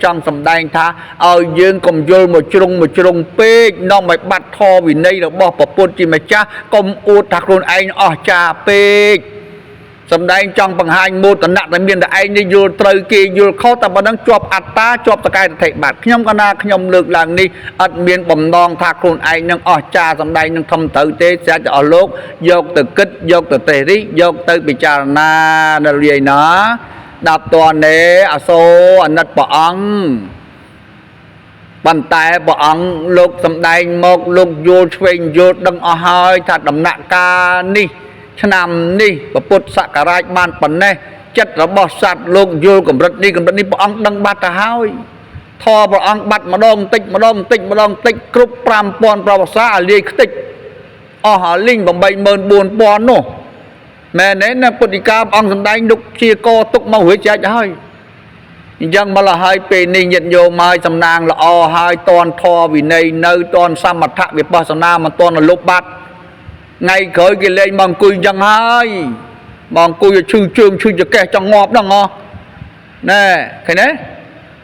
Speaker 1: ចង់សំដែងថាឲ្យយើងកុំយល់មកជ្រុងពេកនាំឲ្យបាត់ធម៌វិន័យរបស់ព្រះពុទ្ធជាម្ចាស់កុំអួតថាខ្លួនឯងអស់ចាពេកសំដែងចង់បង្ហាញមោទនៈតែមានតែឯងនេះយល់ត្រូវគេយល់ខុសតែប៉ុណ្ណឹងជាប់អត្តាជាប់តកែតថេបាត់ខ្ញុំកណាខ្ញុំលើកឡើងនេះអត់មានបំណងថាខ្លួនឯងនឹងអស់ចាសំដែងនឹងធំត្រូវទេស្រាប់តែអស់លោកយកទៅគិតយកទៅទេសរិះយកទៅពិចារណាដល់រាយណាដល់តនេអសូរអាណិតព្រះអង្គប៉ុន្តែព្រះអង្គលោកសំដែងមកលោកយល់ឆ្វេងយល់ដឹងអស់ហើយថាដំណាក់កាលនេះឆ្នាំនេះពុទ្ធសករាជបានប៉ុណ្ណេះចិត្តរបស់សត្វលោកយល់កម្រិតនេះព្រះអង្គដឹងបាត់ទៅហើយធម៌ព្រះអង្គបាត់ម្ដងតិចគ្រប់ 5000 ប្រវត្តិសាស្ត្រលាយខ្ទេចអស់ហើយលីង 84000 នោះមែនទេណាពុទ្ធិកាព្រះអង្គសម្ដែងលោកជាកទុកមករួចចែកហើយអញ្ចឹងមកលហើយពេលនេះញាតិញោមហើយសំណាងល្អហើយតនធម៌វិន័យនៅតនសមថវិបស្សនាមិនតនលុបបាត់ថ្ងៃក្រោយគេលេងមកអង្គុយអញ្ចឹងហើយមកអង្គុយឈឺជើងឈឺចកេះចង់ងាប់ហ្នឹងណែឃើញទេ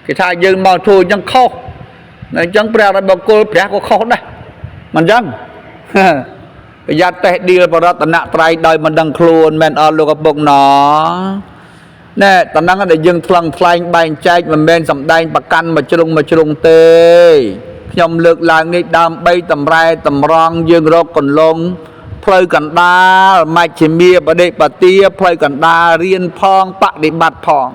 Speaker 1: គេថាយើងមកធ្វើអញ្ចឹងខុសអញ្ចឹងព្រះរាជបុគ្គលព្រះក៏ខុសដែរមិនអញ្ចឹងប្រយ័ត្នតេះឌីលបរតនត្រ័យដោយមិនដឹងខ្លួនមែនអត់លោកឪពុកណណែតំណឹងដែលយើងថ្លឹងថ្លែងបែងចែកមិនមែនសំដែងប្រកាន់មកជ្រុងទេខ្ញុំលើកឡើងនេះដើម្បីតម្រែតម្រង់យើងរកកន្លងផ្លូវកណ្ដាលមជ្ឈិមាបដិបទាផ្លូវកណ្ដាលរៀនផងបដិបត្តិផង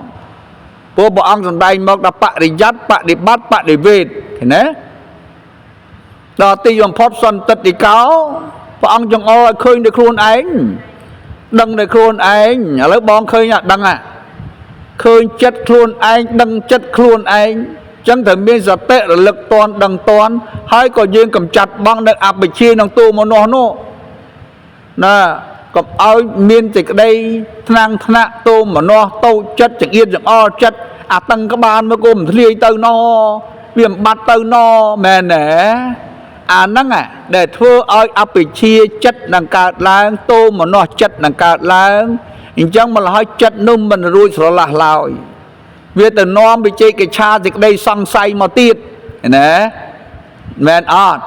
Speaker 1: ព្រោះព្រះអង្គសម្ដែងមកដល់បរិយ័តបដិបត្តិបដិវេទឃើញទេដល់ទីបំផុតសន្តិតិកោព្រះអង្គចង្អុលឲ្យឃើញដោយខ្លួនឯងដឹងដោយខ្លួនឯងឥឡូវបងឃើញដឹងឃើញចិត្តខ្លួនឯងដឹងចិត្តខ្លួនឯងចឹងត្រូវមានសតិរលឹកតន់ដឹងតន់ហើយក៏យើងកំចាត់បងនៅអបិជាក្នុងទូមនោះណាកុំឲ្យមានសេចក្តីថ្នាក់ទូមនោះតូចចិត្តចង្អៀតចង្អល់ចិត្តអាតឹងក្បាលមកក៏មិនធ្លាយទៅណវាមិនបាត់ទៅណមែនទេអាហ្នឹងដែលធ្វើឲ្យអបិជាចិត្តនឹងកើតឡើងទូមនោះចិត្តនឹងកើតឡើងអញ្ចឹងមកឲ្យចិត្តនោះមិនរួចស្រឡះឡើយវាទៅនាំវិជ័យកិច្ឆាសេចក្តីសង្ស័យមកទៀតណាមែនអត់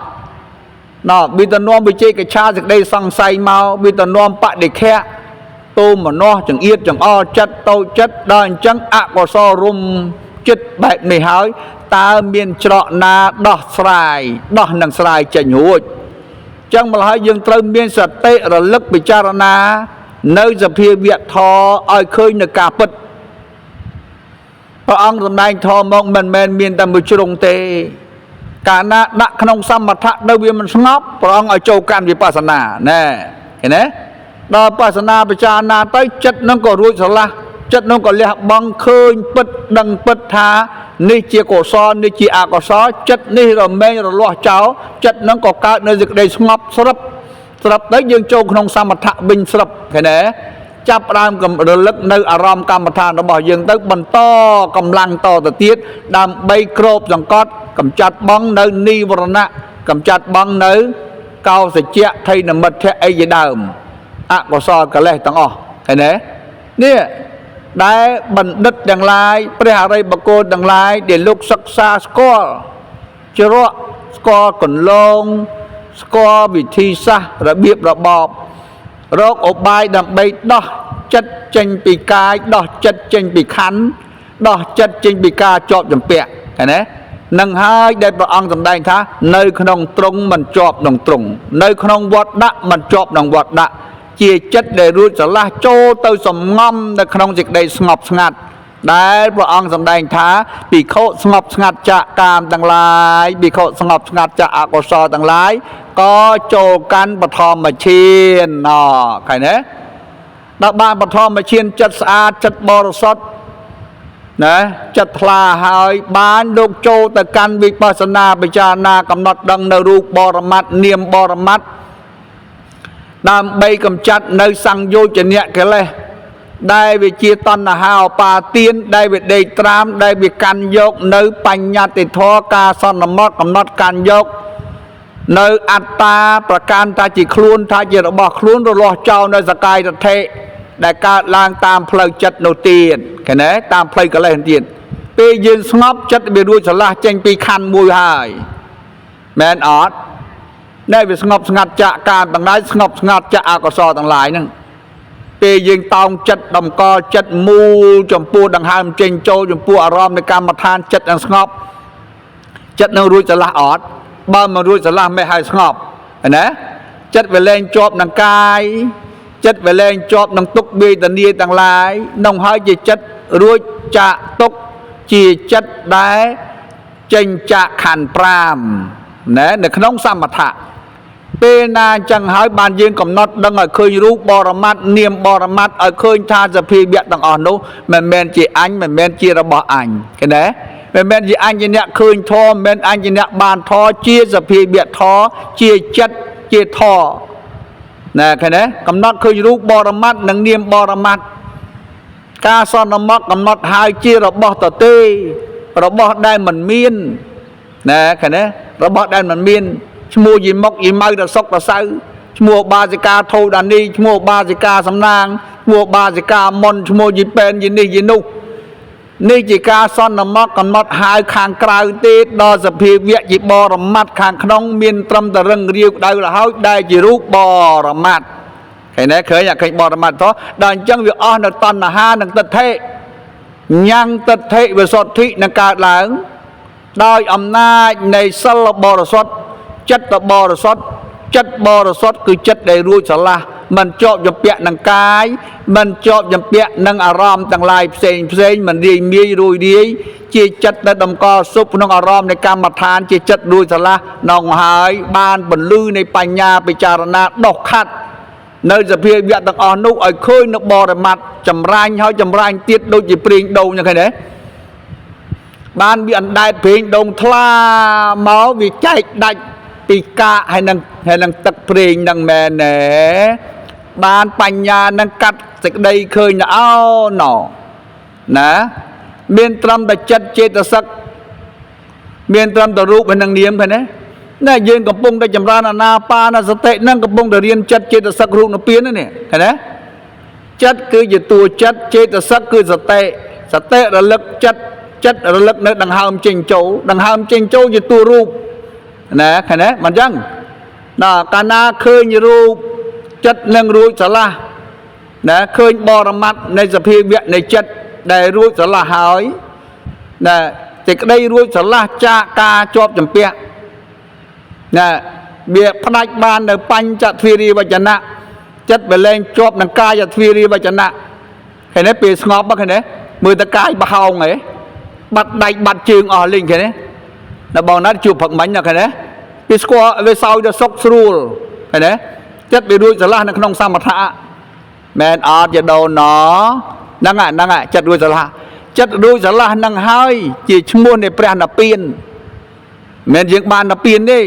Speaker 1: ណោះវាទៅនាំវិជ័យកិច្ឆាសេចក្តីសង្ស័យមកវាទៅនាំបដិខៈ តូមមនោចង្អៀតចង្អល់ចិត្តតូចចិត្តដល់អញ្ចឹងអកុសលរុំចិត្តបែបនេះហើយតើមានច្រកណាដោះស្រាយដោះនឹងស្រាយចេញរួចចឹងម្ល៉េះហើយយើងត្រូវមានសតិរលឹកពិចារណានៅសភាវៈធម៌ឲ្យឃើញនៅការពិតព្រះអង្គសម្ដែងធម៌មកមិនមែនមានតែមួយជ្រុងទេកាលណាដាក់ក្នុងសមថៈនៅវាមិនស្ងប់ព្រះអង្គឲ្យចូលកាន់វិបស្សនាណែឃើញទេដល់បស្សនាពិចារណាទៅចិត្តនឹងក៏រួចស្រឡះចិត្តនឹងក៏លះបង់ឃើញពិតដឹងពិតថានេះជាកុសលនេះជាអកុសលចិត្តនេះរមែងរលាស់ចោលចិត្តនឹងក៏កើតនៅសេចក្តីស្ងប់ស្រាប់ទៅយើងចូលក្នុងសមថៈវិញស្រាប់ឃើញទេចាប់ផ្ដើមរលឹកនៅអារម្មណ៍កម្មដ្ឋានរបស់យើងទៅបន្តកម្លាំងតទៅទៀតដើម្បីគ្របសង្កត់កម្ចាត់បងនៅនិវរណៈកម្ចាត់បងនៅកោសជ្ជៈថៃនមិទ្ធៈអីជាដើមអកុសលកិលេសទាំងអស់ឃើញទេនេះដែលបណ្ឌិតទាំងឡាយព្រះអរិយបុគ្គលទាំងឡាយដែលលោកសិក្សាស្គាល់ច្រកស្គាល់កន្លងស្គាល់វិធីសាស្ត្ររបៀបរបបរកឧបាយដើម្បីដោះចិត្តចេញពីកាយដោះចិត្តចេញពីខណ្ឌដោះចិត្តចេញពីការជាប់ជំពាក់ឃើញទេនឹងហើយដែលព្រះអង្គសម្ដែងថានៅក្នុងទ្រង់មិនជាប់ក្នុងទ្រង់នៅក្នុងវត្តដាក់មិនជាប់ក្នុងវត្តដាក់ជាចិត្តដែលរួចស្រឡះចូលទៅសំងំនៅក្នុងសេចក្តីស្ងប់ស្ងាត់ដែលព្រះអង្គសម្ដែងថាភិក្ខុស្ងប់ស្ងាត់ចាកកាមទាំងឡាយភិក្ខុស្ងប់ស្ងាត់ចាកអកុសលទាំងឡាយក៏ចូលកាន់បឋមឈានឃើញទេដល់បានបឋមឈានចិត្តស្អាតចិត្តបរិសុទ្ធណាចិត្តថ្លាហើយបានលោកចូលទៅកាន់វិបស្សនាពិចារណាកំណត់ដឹងនៅរូបបរមត្តនាមបរមត្តដើម្បីកម្ចាត់នៅសង្យោជនៈកិលេសដែលវាជាតណ្ហាឧបាទានដែលវាដេកត្រាមដែលវាកាន់យកនៅបញ្ញត្តិធម៌ការសន្មតកំណត់កាន់យកនៅអត្តាប្រកាន់ថាជាខ្លួនថាជារបស់ខ្លួនរលាស់ចោលនៅសកាយរថេដែលកើតឡើងតាមផ្លូវចិត្តនោះទៀតឃើញទេតាមផ្លូវកិលេសទៀតពេលយើងស្ងប់ចិត្តវារួចស្រឡះចេញពីខណ្ឌមួយហើយមែនអត់ដែលវាស្ងប់ស្ងាត់ចាកការទាំងឡាយស្ងប់ស្ងាត់ចាកអកុសលទាំងឡាយហ្នឹងពេលយើងតោងចិត្តតម្កល់ចិត្តមូលចំពោះដង្ហើមចេញចូលចំពោះអារម្មណ៍នៃកម្មដ្ឋានចិត្តនឹងស្ងប់ចិត្តនឹងរួចស្រឡះអត់បើមិនរួចស្រឡះមិនហើយស្ងប់ណាចិត្តវាលែងជាប់នឹងកាយចិត្តវាលែងជាប់នឹងទុក្ខវេទនាទាំងឡាយនោះហើយជាចិត្តរួចចាកទុក្ខជាចិត្តដែលចេញចាកខណ្ឌ5ណានៅក្នុងសមថៈពេលណាអញ្ចឹងហើយបានយើងកំណត់ដឹងឲ្យឃើញរូបបរមត្តនាមបរមត្តឲ្យឃើញថាសភាវៈទាំងអស់នោះមិនមែនជាអញមិនមែនជារបស់អញឃើញទេមិនមែនជាអញជាអ្នកឃើញធម៌មិនមែនអញជាអ្នកបានធម៌ជាសភាវៈធម៌ជាចិត្តជាធម៌ណាឃើញទេកំណត់ឃើញរូបបរមត្តនិងនាមបរមត្តការសន្មតកំណត់ហើយជារបស់តទេរបស់ដែលមិនមានណាឃើញទេរបស់ដែលមិនមានឈ្មោះយីមុកយីម៉ៅរសុករសៅឈ្មោះបាសិកាធូដានីឈ្មោះបាសិកាសំណាងឈ្មោះបាសិកាមុនឈ្មោះយីពេនយីនេះយីនោះនេះជាការសន្មតកំណត់ហើយខាងក្រៅទេដល់សភាវៈជាបរមត្តខាងក្នុងមានត្រឹមតែរឹងរាវក្តៅរហូតដែលជារូបបរមត្តឃើញទេឃើញអាឃើញបរមត្តទៅដល់អញ្ចឹងវាអស់នៅតណ្ហានិងទិដ្ឋិញ៉ាំងទិដ្ឋិវិសុទ្ធិនឹងកើតឡើងដោយអំណាចនៃសិលបរិសុទ្ធចិត្តបរិសុទ្ធចិត្តបរិសុទ្ធគឺចិត្តដែលរួចស្រឡះមិនជាប់ជំពាក់នឹងកាយមិនជាប់ជំពាក់នឹងអារម្មណ៍ទាំងឡាយផ្សេងមិនរាយមាយរួយរាយជាចិត្តដែលតម្កល់សុខក្នុងអារម្មណ៍នៃកម្មដ្ឋានជាចិត្តរួចស្រឡះនងហើយបានបន្លឺនៃបញ្ញាពិចារណាដោះខាត់នៅសភាវៈទាំងអស់នោះឲ្យឃើញនៅបរមត្តចម្រាញ់ហើយចម្រាញ់ទៀតដូចជាព្រៀងដូងចឹងឃើញទេបានវាអណ្ដែតព្រៀងដូងថ្លាមកវាចែកដាច់ពីកាកហើយនឹងទឹកព្រៀងនឹងមែនទេបានបញ្ញានឹងកាត់សេចក្តីឃើញអោណោណាមានត្រឹមតែចិត្តចេតសិកមានត្រឹមតែរូបហើយនឹងនាមឃើញទេណាយើងកំពុងតែចម្រើនអាណាបានសតិនឹងកំពុងតែរៀនចិត្តចេតសិករូបនិព្វាននេះឃើញទេចិត្តគឺជាតួចិត្តចេតសិកគឺសតិរលឹកចិត្តរលឹកនៅដង្ហើមចេញចូលជាតួរូបណាឃើញទេមិនអញ្ចឹងដល់កាលណាឃើញរូបចិត្តនឹងរួចស្រឡះ นะเคยบรมัดในสภีเวในจัดได้รู้สละหายนะแต่ก็ได้รู้สละจากาจบจำเปียนะเบียพนักบานในปัญจทวีรีวจนะจัดไปแรงจบนังกายทวีรีวจนะเห็นไหมปีสงบบ้างเห็นไหมมือตะกายบ้าเอาไงบัดใดบัดจึงอ๋อลิงเห็นไหมนะบอกนัดจูบผักมันนะเห็นไหมปีสกอเวสาวจะซกสรูลเห็นไหมจัดไปรู้สละในขนมสามถะแมนอาจะโดนหนอนั่งอ่ะจัดรู้สละจัดรู้สละนั่งหายจีชมวนในแปรนเปียนแมนยังบานเปียนนี่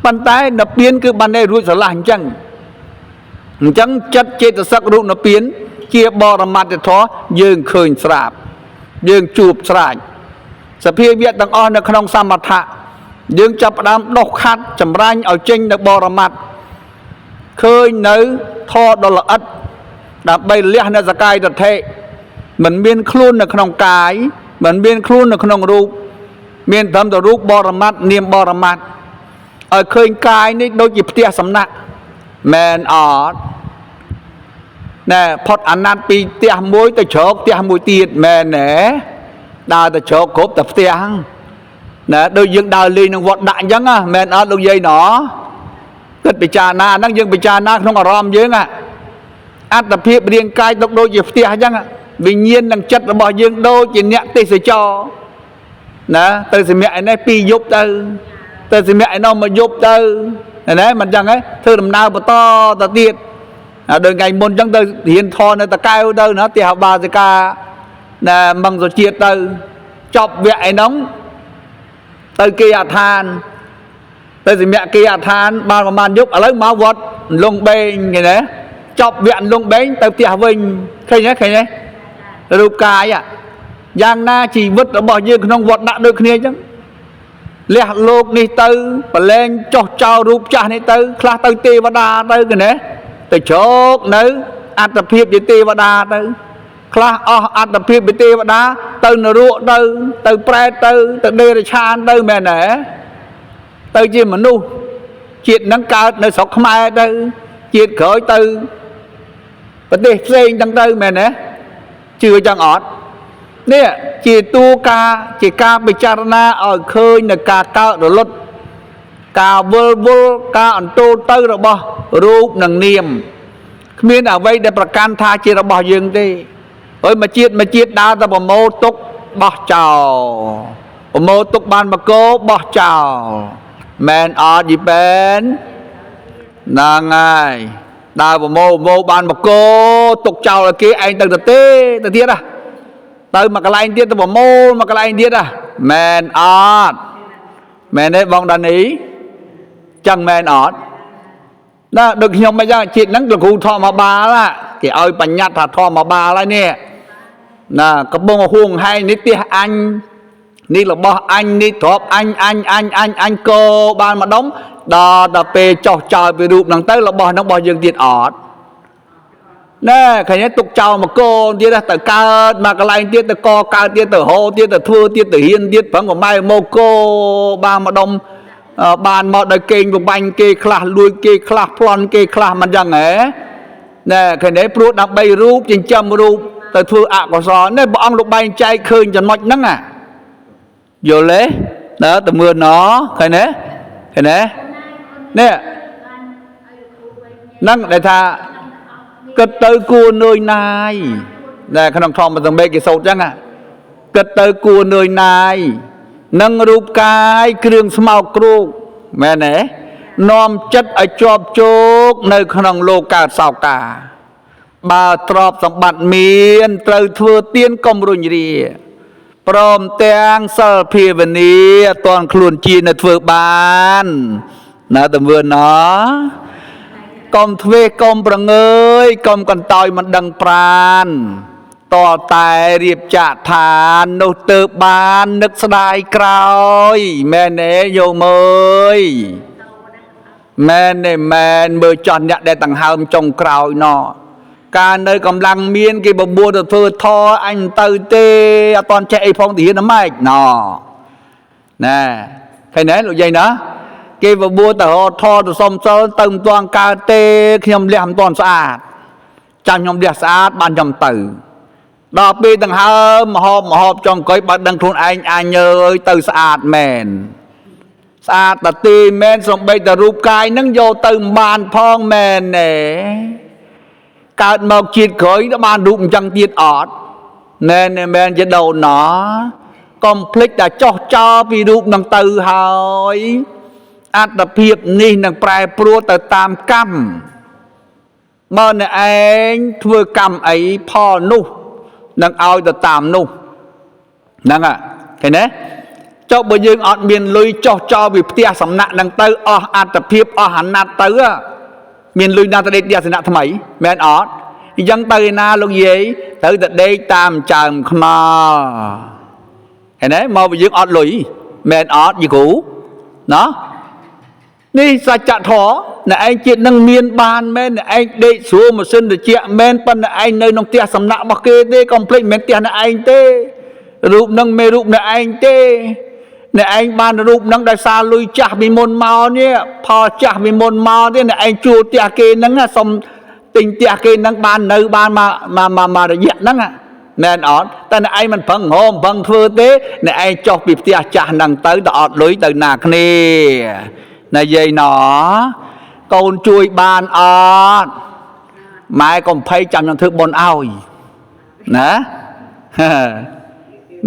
Speaker 1: ปันท้ายนเปียนคือบันได้รู้สละจังจัดเจตสักรู้นเปียนเกี่ยบรมัดท้อยืงเคยสราบยืงจูบสลายสเพียเวียตังอ่อนในขนมสามถะยืงจับดำดอกคัดจำรันเอาจริงในบรมัดเคยเนื้อทอดละอัดดับใบเลี้ยในสกายตะเทเหมือนเมียนคลุ้นในขนมกายเหมือนเมียนคลุ้นในขนมรูปเมียนทำต่อรูปบรมัดเนียมบรมัดเคยกายนี่โดยจิตเตียสำนักแมนออดnè phật anh ăn pi tia muối tới chốt tia muối tiệt mẹ nè đào tới chốt cốp tập tia hăng nè đôi dương đào ly nó vọt đại giống á mẹ ăn đôi dây nó tất bị trà na năng dương bị trà na không có rom dương à ăn tập hiệp riêng cai độc đôi dịp tia giống á vì nhiên năng chất là bỏ dương đôi chỉ nhẹ tê sẽ cho nè từ sự mẹ này pi giúp từ sự mẹ nó mà giúp từ nè mình chẳng ấy thư làm nào mà to ta tiệt đời ngày môn chẳng tới hiền thọ này ta cao đâu nó thì học bà thì ca là bằng rồi chia từ chọc vẹ nóng tới kia than tới thì mẹ kia than ba mà giúp ở lấy máu vật lông bên như thế chọc vẹ lông bên tới tia vinh khi nhé rồi cái à giang na chỉ vứt ở bỏ như không vật đã được kia chứ lẹ lục đi tư và lên cho trao rụp cha này tư khla tư tê và đa tư cái này từ chốt nữ ăn tập hiệp với tê và đa tư khla ăn tập hiệp với tê và đa từ nở ruộng từ pre từ đây là chan từ mẹ nè từ chi mà nu chuyện nâng cao nơi sọc mai từ chuyện khởi từ và để xây tăng từ mẹ nè chưa chẳng ọt nè chỉ tu ca chỉ ca bị chả na ở khơi là ca cao rồi lót ca vô ca ẩn tu tư rồi bỏ rụp nằng niềm miền ở đây đểประกัน tha chỉ là bỏ dừng đi ơi mà chiết đa ta bỏ mô túc bỏ chào mô túc ban mà cố bỏ chào men ở gì bên nàng ai đa bỏ mô ban mà cố tục chào là kia anh từ tiết à từ mà cái anh tiết từ bỏ mô mà cái anh tiết à men ở men đấy vòng đàn ý chẳng men ở đó được nhom bây giờ chuyện nắng được cụ thọ mà bà là thì ơi bà nhặt thà thọ mà bà là nè nè có bông huồng hay nít tia anh nít là bo anh nít thọp anh cô ban mà đóng đó là về trò trò về đụng năng tới là bo nó bo dương tiền ọt nè cái này tục chào mà cô tiết là từ cao mà cái này tiết từ co cao tiết từ hồ tiết từ thưa tiết từ hiên tiết vẫn của mai mô cô ban mà đóng bàn một đời kinh của bánh kê khla lui kê khla plon kê khlaมันยังไงnè cái này pruột đặc bay rúp trên châm rúp từ thưa ạ của gió nè bọn lục bay chạy khơi cho mạch nắng à vô lẽ đó từ mưa nó cái này nè nắng để tha cất tới cua nơi này nè khăn ông thom mà từng bê cái sâu chăng à cất tới cua nơi này nâng rụp cái krương smau kru mẹ nè nom chất ở chọp chốt nơi khăn lô cả sao cả bà trọp sòng bạt miên trời thưa tiên công rùi rì prom tang sơ phì vần ní toàn khuôn chi nè thưa ban nè tầm vừa nó công thuê công bằng ơi công còn tòi mà đằng pranต่อแต่เรียบจะทานนุเตบานนึกสดายกรอยแม่เนยโยมเอ้ยแม่เนยแม่เมื่อจอนเนี่ยได้ตั้งหามจงกรอยนอการเนยกำลังเมียนกี่บบัวตัวเธอทออันเตยเตตอนเจ้าไอ้พองตีน้ำไม่นอน่ะใครไหนหรือยังนะกี่บบัวตัวทอตัวสมเสริมเติมตัวกาเตขยมเลี้ยมตอนสะอาด ចាំខ្ញុំដេះស្អាតបានខ្ញុំទៅដល់ពេលដង្ហើមមហូបចុងក្រោយបើដឹងខ្លួនឯងអញអើយទៅស្អាតមែនស្អាតតាទីមែនសំបីតែរូបកាយនឹងយកទៅមិនបានផងមែនណែកើតមកជាតិក្រោយដល់បានរូបអញ្ចឹងទៀតអត់ណែមែនជាដូនណកុំភ្លេចតែចោះចោលពីរូបនឹងទៅហើយអត្តភាពនេះនឹងប្រែប្រួលទៅតាមកម្មបើអ្នកឯងធ្វើកម្មអីផលនោះនឹងឲ្យទៅតាមនោះហ្នឹងឃើញទេចុះបើយើងអត់មានលុយចោះចោលពីផ្ទះសំណាក់នឹងទៅអស់អត្តភាពអស់អាណត្តិទៅមានលុយណាទៅដេកផ្ទះសំណាក់ថ្មីមែនអត់អញ្ចឹងទៅឯណាលោកយាយត្រូវតែដេកតាមចើមខ្នល់ឃើញទេមកបើយើងអត់លុយមែនអត់យីគ្រូណោះនេះសច្ចធម៌អ្នកឯងជាតិនឹងមានបានមែនអ្នកឯងដេកស្រួលម៉ាស៊ីនត្រជាក់មែនប៉ុន្តែឯងនៅក្នុងផ្ទះសំណាក់របស់គេទេកុំភ្លេចមិនមែនផ្ទះអ្នកឯងទេរូបនឹងមិនរូបអ្នកឯងទេអ្នកឯងបានរូបនឹងដោយសារលុយចាស់ពីមុនមកនេះផលចាស់ពីមុនមកទេអ្នកឯងជួលផ្ទះគេហ្នឹងសុំទិញផ្ទះគេហ្នឹងបាននៅបានមករយៈហ្នឹងមែនអត់តែអ្នកឯងមិនប្រឹងហមប្រឹងធ្វើទេអ្នកឯងចុះពីផ្ទះចាស់ហ្នឹងទៅអត់លុយទៅណាគ្នាណាយាយណកូនជួយបានអត់ម៉ែកុំភ័យចាំខ្ញុំធ្វើបុណ្យឲ្យណា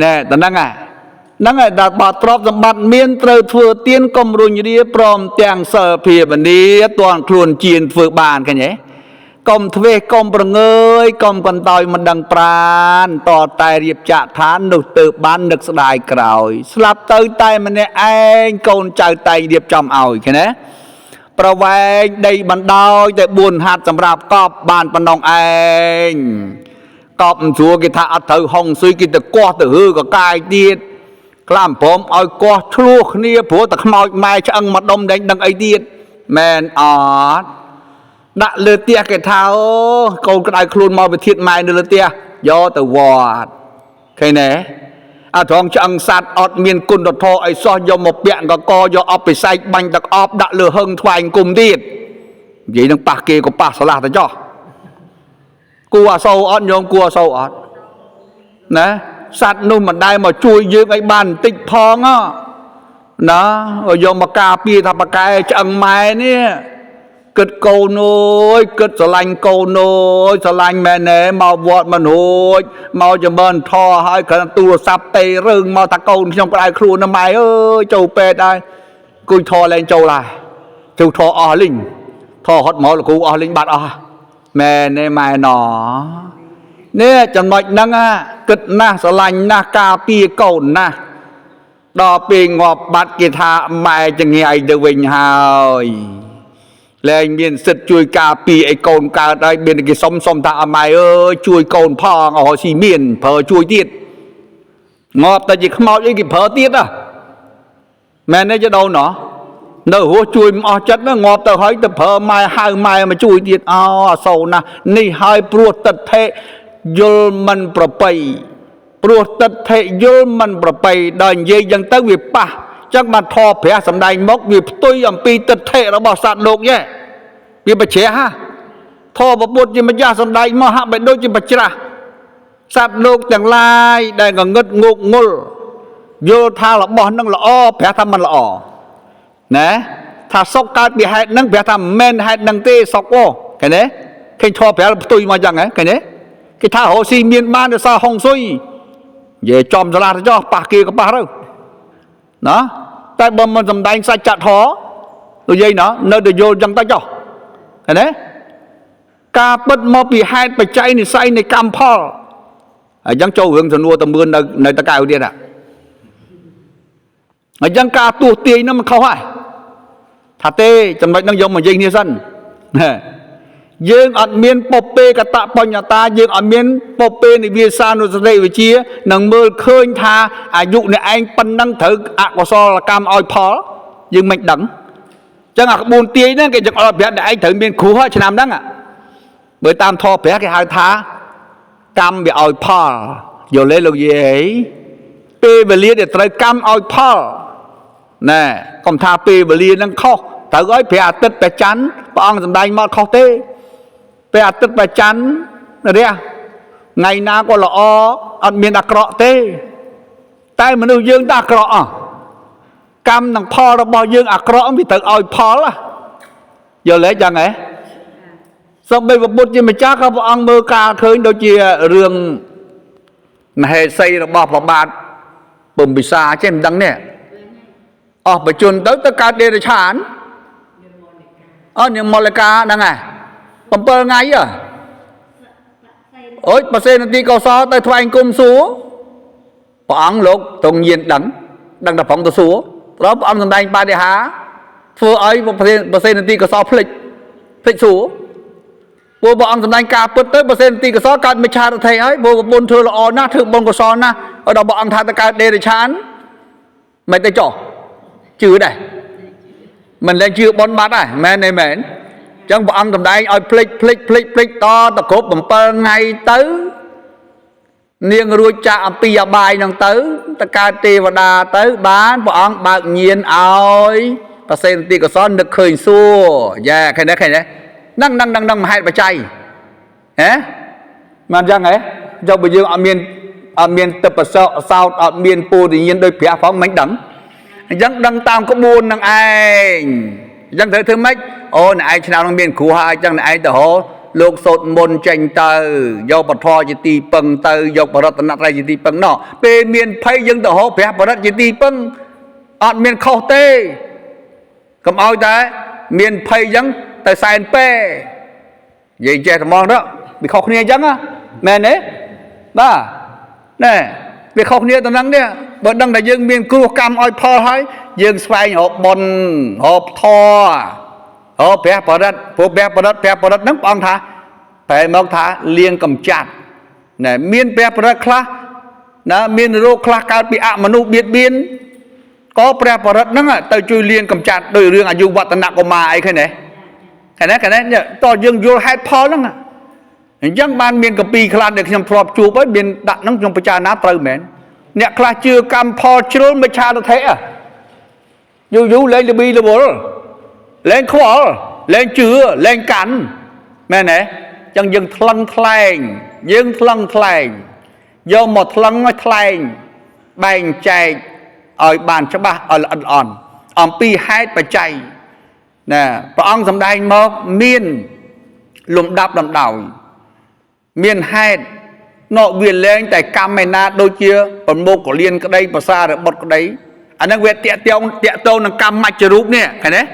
Speaker 1: ណែតហ្នឹងហ្នឹងហើយដល់បើទ្រព្យសម្បត្តិមានត្រូវធ្វើទានកុំរុញរាព្រមទាំងសិលភាវនាទាន់ខ្លួនជៀនធ្វើបានឃើញទេកុំធ្វេសកុំប្រងើយកុំកន្តើយមិនដឹងប្រានតតែរៀបចាក់ឋាននោះទៅបាននឹកស្ដាយក្រោយស្លាប់ទៅតែម្នាក់ឯងកូនចៅតែងរៀបចំឲ្យឃើញទេប្រវែងដីបណ្ដោយតែ4ហាត់សម្រាប់កប់បានប៉ុណ្ណឹងឯងកប់មិនស្រួលគេថាអត់ត្រូវហុងស៊ុយគេទៅកោះទៅហឺកកាយទៀតខ្លាំព្រមឲ្យកោះឆ្លោះគ្នាព្រោះតែខ្មោចម៉ែឆ្អឹងមកដុំដែងដឹងអីទៀតមែនអត់ដាក់លើផ្ទះគេថាអូកូនក្តៅខ្លួនមកវិធានម៉ែនៅលើផ្ទះយកទៅវត្តឃើញទេអាត្រង់ឆ្អឹងសัตว์អត់មានគុណធម៌អីសោះយកមកពាក់កកយកអបពិសែកបាញ់ទឹកអប់ដាក់លើហឹងថ្វាយគុំទៀតនិយាយនឹងប៉ះគេក៏ប៉ះឆ្លាស់ទៅចោះគួរអាសូរអត់ញោមគួរអាសូរអត់ណាសัตว์នោះមិនដែលមកជួយយើងឲ្យបានបន្តិចផងណាយកមកការពារថាបកែឆ្អឹងម៉ែនេះគិតកូនអើយគិតស្រឡាញ់កូនអើយស្រឡាញ់មែនទេមកវត្តមិនរួចមកចម្រើនធរហើយគ្រាន់ទូរស័ព្ទទេរឿងមកថាកូនខ្ញុំក្តៅខ្លួនណាម៉ែអើយចូលពេទ្យហើយគួយធរលែងចូលហើយចូលធរអស់លីងធរហត់មកលោកគ្រូអស់លីងបាត់អស់មែនទេម៉ែណនេះចំណុចហ្នឹងគិតណាស់ស្រឡាញ់ណាស់ការពារកូនណាស់ដល់ពេលងាប់បាត់គេថាម៉ែចងាយទៅវិញហើយលែងមានសិទ្ធជួយការពារឲ្យកូនកើតហើយមានគេសុំថាអម៉ែអើយជួយកូនផងអស់ស៊ីមានប្រើជួយទៀតងាប់តែជាខ្មោចអីគេប្រើទៀតមែនទេចដូនណោះនៅរស់ជួយមិនអស់ចិត្តណាងាប់ទៅហើយទៅប្រើម៉ែហៅម៉ែមកជួយទៀតអសូរណាស់នេះហើយព្រោះទិដ្ឋិយល់មិនប្រពៃព្រោះទិដ្ឋិយល់មិនប្រពៃដល់និយាយយ៉ាងទៅវាប៉ះចឹងបានធម៌ព្រះសម្ដែងមកវាផ្ទុយអំពីទិដ្ឋិរបស់សត្វលោកយេវាបច្ច្រាស់ធម៌ពុទ្ធជាម្ចាស់សម្ដែងមកហាក់បីដូចជាបច្ច្រាស់សត្វលោកទាំងឡាយដែលងងឹតងប់ងល់យល់ថារបស់នឹងល្អព្រះថាមិនល្អណាថាសុខកើតពីហេតុនឹងព្រះថាមិនមែនហេតុនឹងទេសុខអូឃើញទេឃើញធម៌ព្រះផ្ទុយមកចឹងហ៎ឃើញទេគេថារស់ស៊ីមានបានដោយសារហុងស៊ុយនិយាយចំឆ្លាស់ទៅចោះប៉ះគេក៏ប៉ះទៅណាតែបើមិនសំដែងសច្ចធម៌និយាយណានៅតែយល់ចឹងទៅចោះឃើញទេការពិតមកពីហេតុបច្ច័យនិស័យនៃកម្មផលអញ្ចឹងចូលរឿងសំណួរតមឿននៅតកៅទៀតអញ្ចឹងការទស្សទាយនោះมันខុសហើយថាទេចំណុចហ្នឹងយកមកនិយាយគ្នាសិនយើងអត់មានពពេកតបញ្ញតាយើងអត់មានពពេនិវាសានុសតិវិជានឹងមើលឃើញថាអាយុអ្នកឯងប៉ុណ្ណឹងត្រូវអកុសលកម្មឲ្យផលយើងមិនដឹងអញ្ចឹងអាក្បួនទាយហ្នឹងគេចង់ឲ្យប្រាប់អ្នកឯងត្រូវមានគ្រោះឆ្នាំហ្នឹងបើតាមធម៌ព្រះគេហៅថាកម្មវាឲ្យផលយល់ទេលោកយាយពេលវេលាដែលត្រូវកម្មឲ្យផលណែកុំថាពេលវេលាហ្នឹងខុសត្រូវឲ្យព្រះអាទិត្យព្រះច័ន្ទព្រះអង្គសម្ដែងមកខុសទេព ไปอัดตึกไปจันเนี่ยไงนาก็ละอันเมียนอักระเต้แต่มนุษย์ยืงตากระกรรมหนังพอเราบอกยืงอักระมีแต่เอาพอละgiờ lẽ chẳng ấy sau bây giờ bút gì mà chắc các ông mơ ca khơi đâu chia rương này xây là bọc vào bát bùm bị xa trên đằng nè bởi chuồn tới tất cả đều là chán nhưng Monica đang này bấm bơ ngay à ôi bà xe nó đi cầu so tới thoại anh cung xuống bỏ ăn lúc tổng nhiên đắng đằng đập phóng tôi xuống đó ông thằng đánh ba để há phô ấy bà xe nó đi cầu so phịch xuống bộ ông thằng đánh ca bớt tới bà xe nó đi cầu so cắt mới cha được thầy ấy bộ bồn thưa là nát thưa bồn cầu so na ở đó bọn ông thằng tất cả đều là chán mày tay trỏ chứ đây mình lên chưa bón bát này mẹ này mẹ chẳng bọn ông thầm đây ơi flick to ta cốp bằng pơ ngay tới niên ruồi chạm pi bài năng tới ta ca tê và đà tới bán bọn ông bạc nhiên ơi ta xem tì có son được khơi xua yeah cái này năng mà hai bà chay hả mà chẳng ấy do bây giờ ở miền tập ở sau ở miền pô thì nhiên đôi phía phóng mánh đắng dân đăng tam có buồn năng anh dân thấy thứ mấy ô này ai nào đang miền khu hai chẳng này ai tờ hố lục sột môn tranh tờ do bật thoa chỉ tì băng tờ do bật rật nặng ra chỉ tì băng nọ bề miền phay dân tờ hố phía bật rật chỉ tì băng ở miền khâu tê cầm oi ta miền phay dân tờ sai pê vậy trẻ thầm mong đó bị khâu khnia chẳng á mẹ đấy ba nè bị khâu khnia tầm năng nè bữa đăng là dân miền cua cam oi pho hay dân xoay hộp bồn hộp thò hộp bé bờ đất nấm bong thà phải mong thà liên cầm chặt nè miền bé bờ đất khla nè miền rô khla cao bị mà nu biệt biên có bé bờ đất nấm à tới chui liên cầm chặt đôi riêng dùng vật tận nặng của mà ấy cái này nhở to dân vô hai pho lắm à dân ban miền cầm pi khla được nhầm phọp chùa với miền đặt nấm trong bờ cha ná trời mến nè khla chưa cam pho chưa mới cha được thế à dù lên được bi là bố lên khó lên chứa lên cắn mẹ nè chẳng dừng thăng thlang do một thăng thlang bành chạy ở bàn cho ba ở ẩn pi hai bà chạy nè bà ông dòng đài mơ miên lùm đạp đầm đảo miên hai nọ quyền lên tại cam mày na đôi chia còn mô của liên cái đây bà xa được bật cái đấy anh đang quẹt tẹt tâu năng cam mạch cho rút nè cái đấy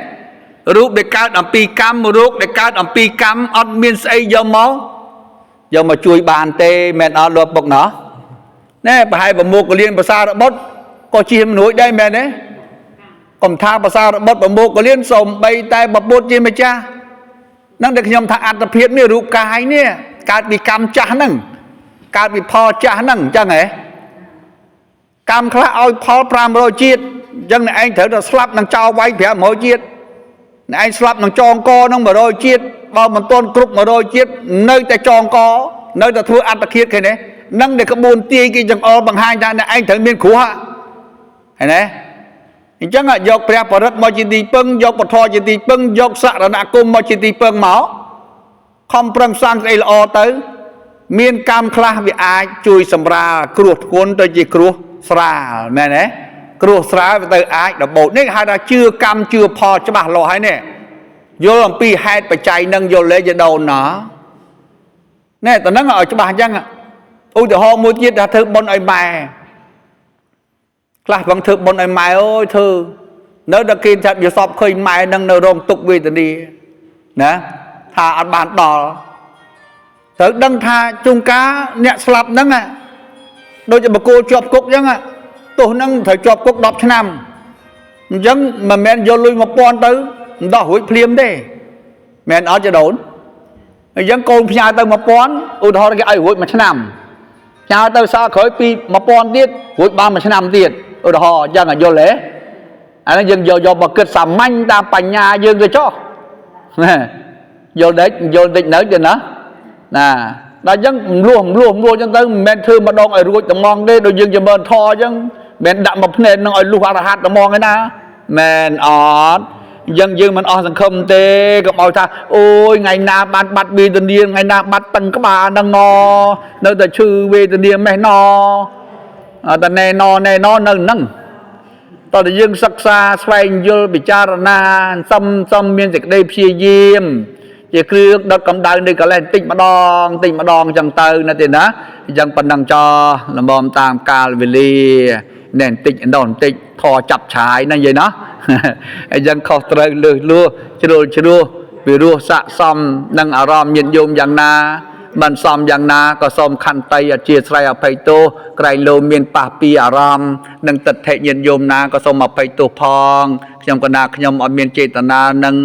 Speaker 1: rút để cao đầm pi cam rút để cao đầm pi cam ăn miên xây do máu do mà chui bàn tê mẹ nó lột bọc nó nè bà hai bà mua của liên bà xa đã bớt có chim núi đây mẹ đấy còn tha bà xa đã bớt bà mua của liên sồm bay tay bà bốt chim mẹ cha năng được nhầm thằng ăn tập hiện nè rút cái nè cao bị cam chả năng cao bị pho chả năng chẳng ấy cam khá ôi pho pram rồi chiết dân này anh thử là slap năng trao quay phía mỗi chiết này anh slap năng tròn co năng mà rồi chiết bao mình tôn cục mà rồi chiết nơi ta tròn co nơi ta thua ăn ta khiết cái này năng để có buồn tia cái chẳng bằng hai ra này anh thử miên khủ hạ cái này chẳng là dọc bè bờ đất mọi chuyện đi bưng dọc bờ thò chuyện đi bưng dọc sạ là nạ cung mọi chuyện đi bưng máu không prang sang đây là o tới miên cam khla vì ai chui sầm ra cruột cuốn tới chỉ cruột sra mẹ này cruột sra tới ai đập bộ này hai là chưa cam chưa pho cho bà lò hay nè vô làm pi hai phải chạy nâng vô lấy cho đầu nó nè tao nói ở cho bà chăng ạ ôi từ hôm mua chiếc đã thử bon ai mày lại bằng thử bon ai mày ôi thử nếu đã kia thật vừa sọp khơi mày nâng nở rồng tục về từ đi nè thà ăn bàn đỏ thử đăng tha chung cá nhẹ slap nâng à đôi cho bà cô chọp cục chăng ạ tôi nâng phải chọp cục đọc năm chăng mà men vô lui một con tới đó hối phim đấy men ở cho đốn dân cô nhà tới một con ủa đó cái ai hối mà năm nhà tới sao khởi pi một con tiết hối 30 năm tiết ủa đó dân ở vô lễ anh dân vô bà kết sắm manh ta bành nhà dân rồi cho vô định nở cho nó nè đã dân luôn cho tới men thư mà đông ở ruột tầm mong đây đôi dân cho bên tho chứ men đậm một nền nó ở lúa hạt tầm mong cái na men ọt dân dương mình ở sân không tê gặp màu ta ôi ngày nào bắt bì tình điên ngày nào bắt tầng các bà đang no nơi ta chư về tình điên mẹ no ta nè no nâng nâng ta để dương sắc xa xoay vô bị cha na xâm miên dịch đây phía diêm chỉ cứ đất cầm đào đi cả lên tinh mà đòn chẳng từ nè tiền đó dân phần đằng cho là bom tam ca về li nền tinh đòn tinh thò chập trái nên vậy đó dân khó trời lừa lừa chưa vì rùa xạ xóm nâng ở ròm nhìn dùng dạng naมันซ้อมอย่างนาก็ซ้อมคันไตเชียร์ไตรอภัยโตไกรโลเมียนป่าปีอารามนังตัดเทยินโยมนาก็ซ้อมอภัยโตพองขยมกนาขยมอเมียนเจตนานัง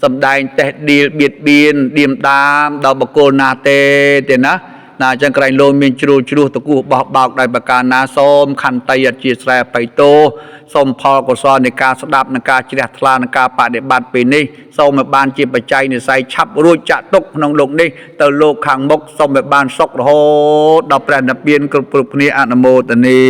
Speaker 1: สำได้แต่ดีเบียดเบียนเดียมตามดาวบโกนาเตเตนะนาจังไกรโลเมียนจรูตะกูบอกได้ประการนาซ้อมคันไตเชียร์ไตรอภัยโตซ้อมพอก็ซ้อมในการสดับในการเจริญทลาในการปฏิบัติปีนี้ซ้อมแบบบานจีบปัจจัยในใส่ชับรู้จักตกนองลงนี่เตอโลกขังมกซ้อมแบบบานซอกโหดอกแปรนเปลี่ยนกรุบนี้อนุโมทนี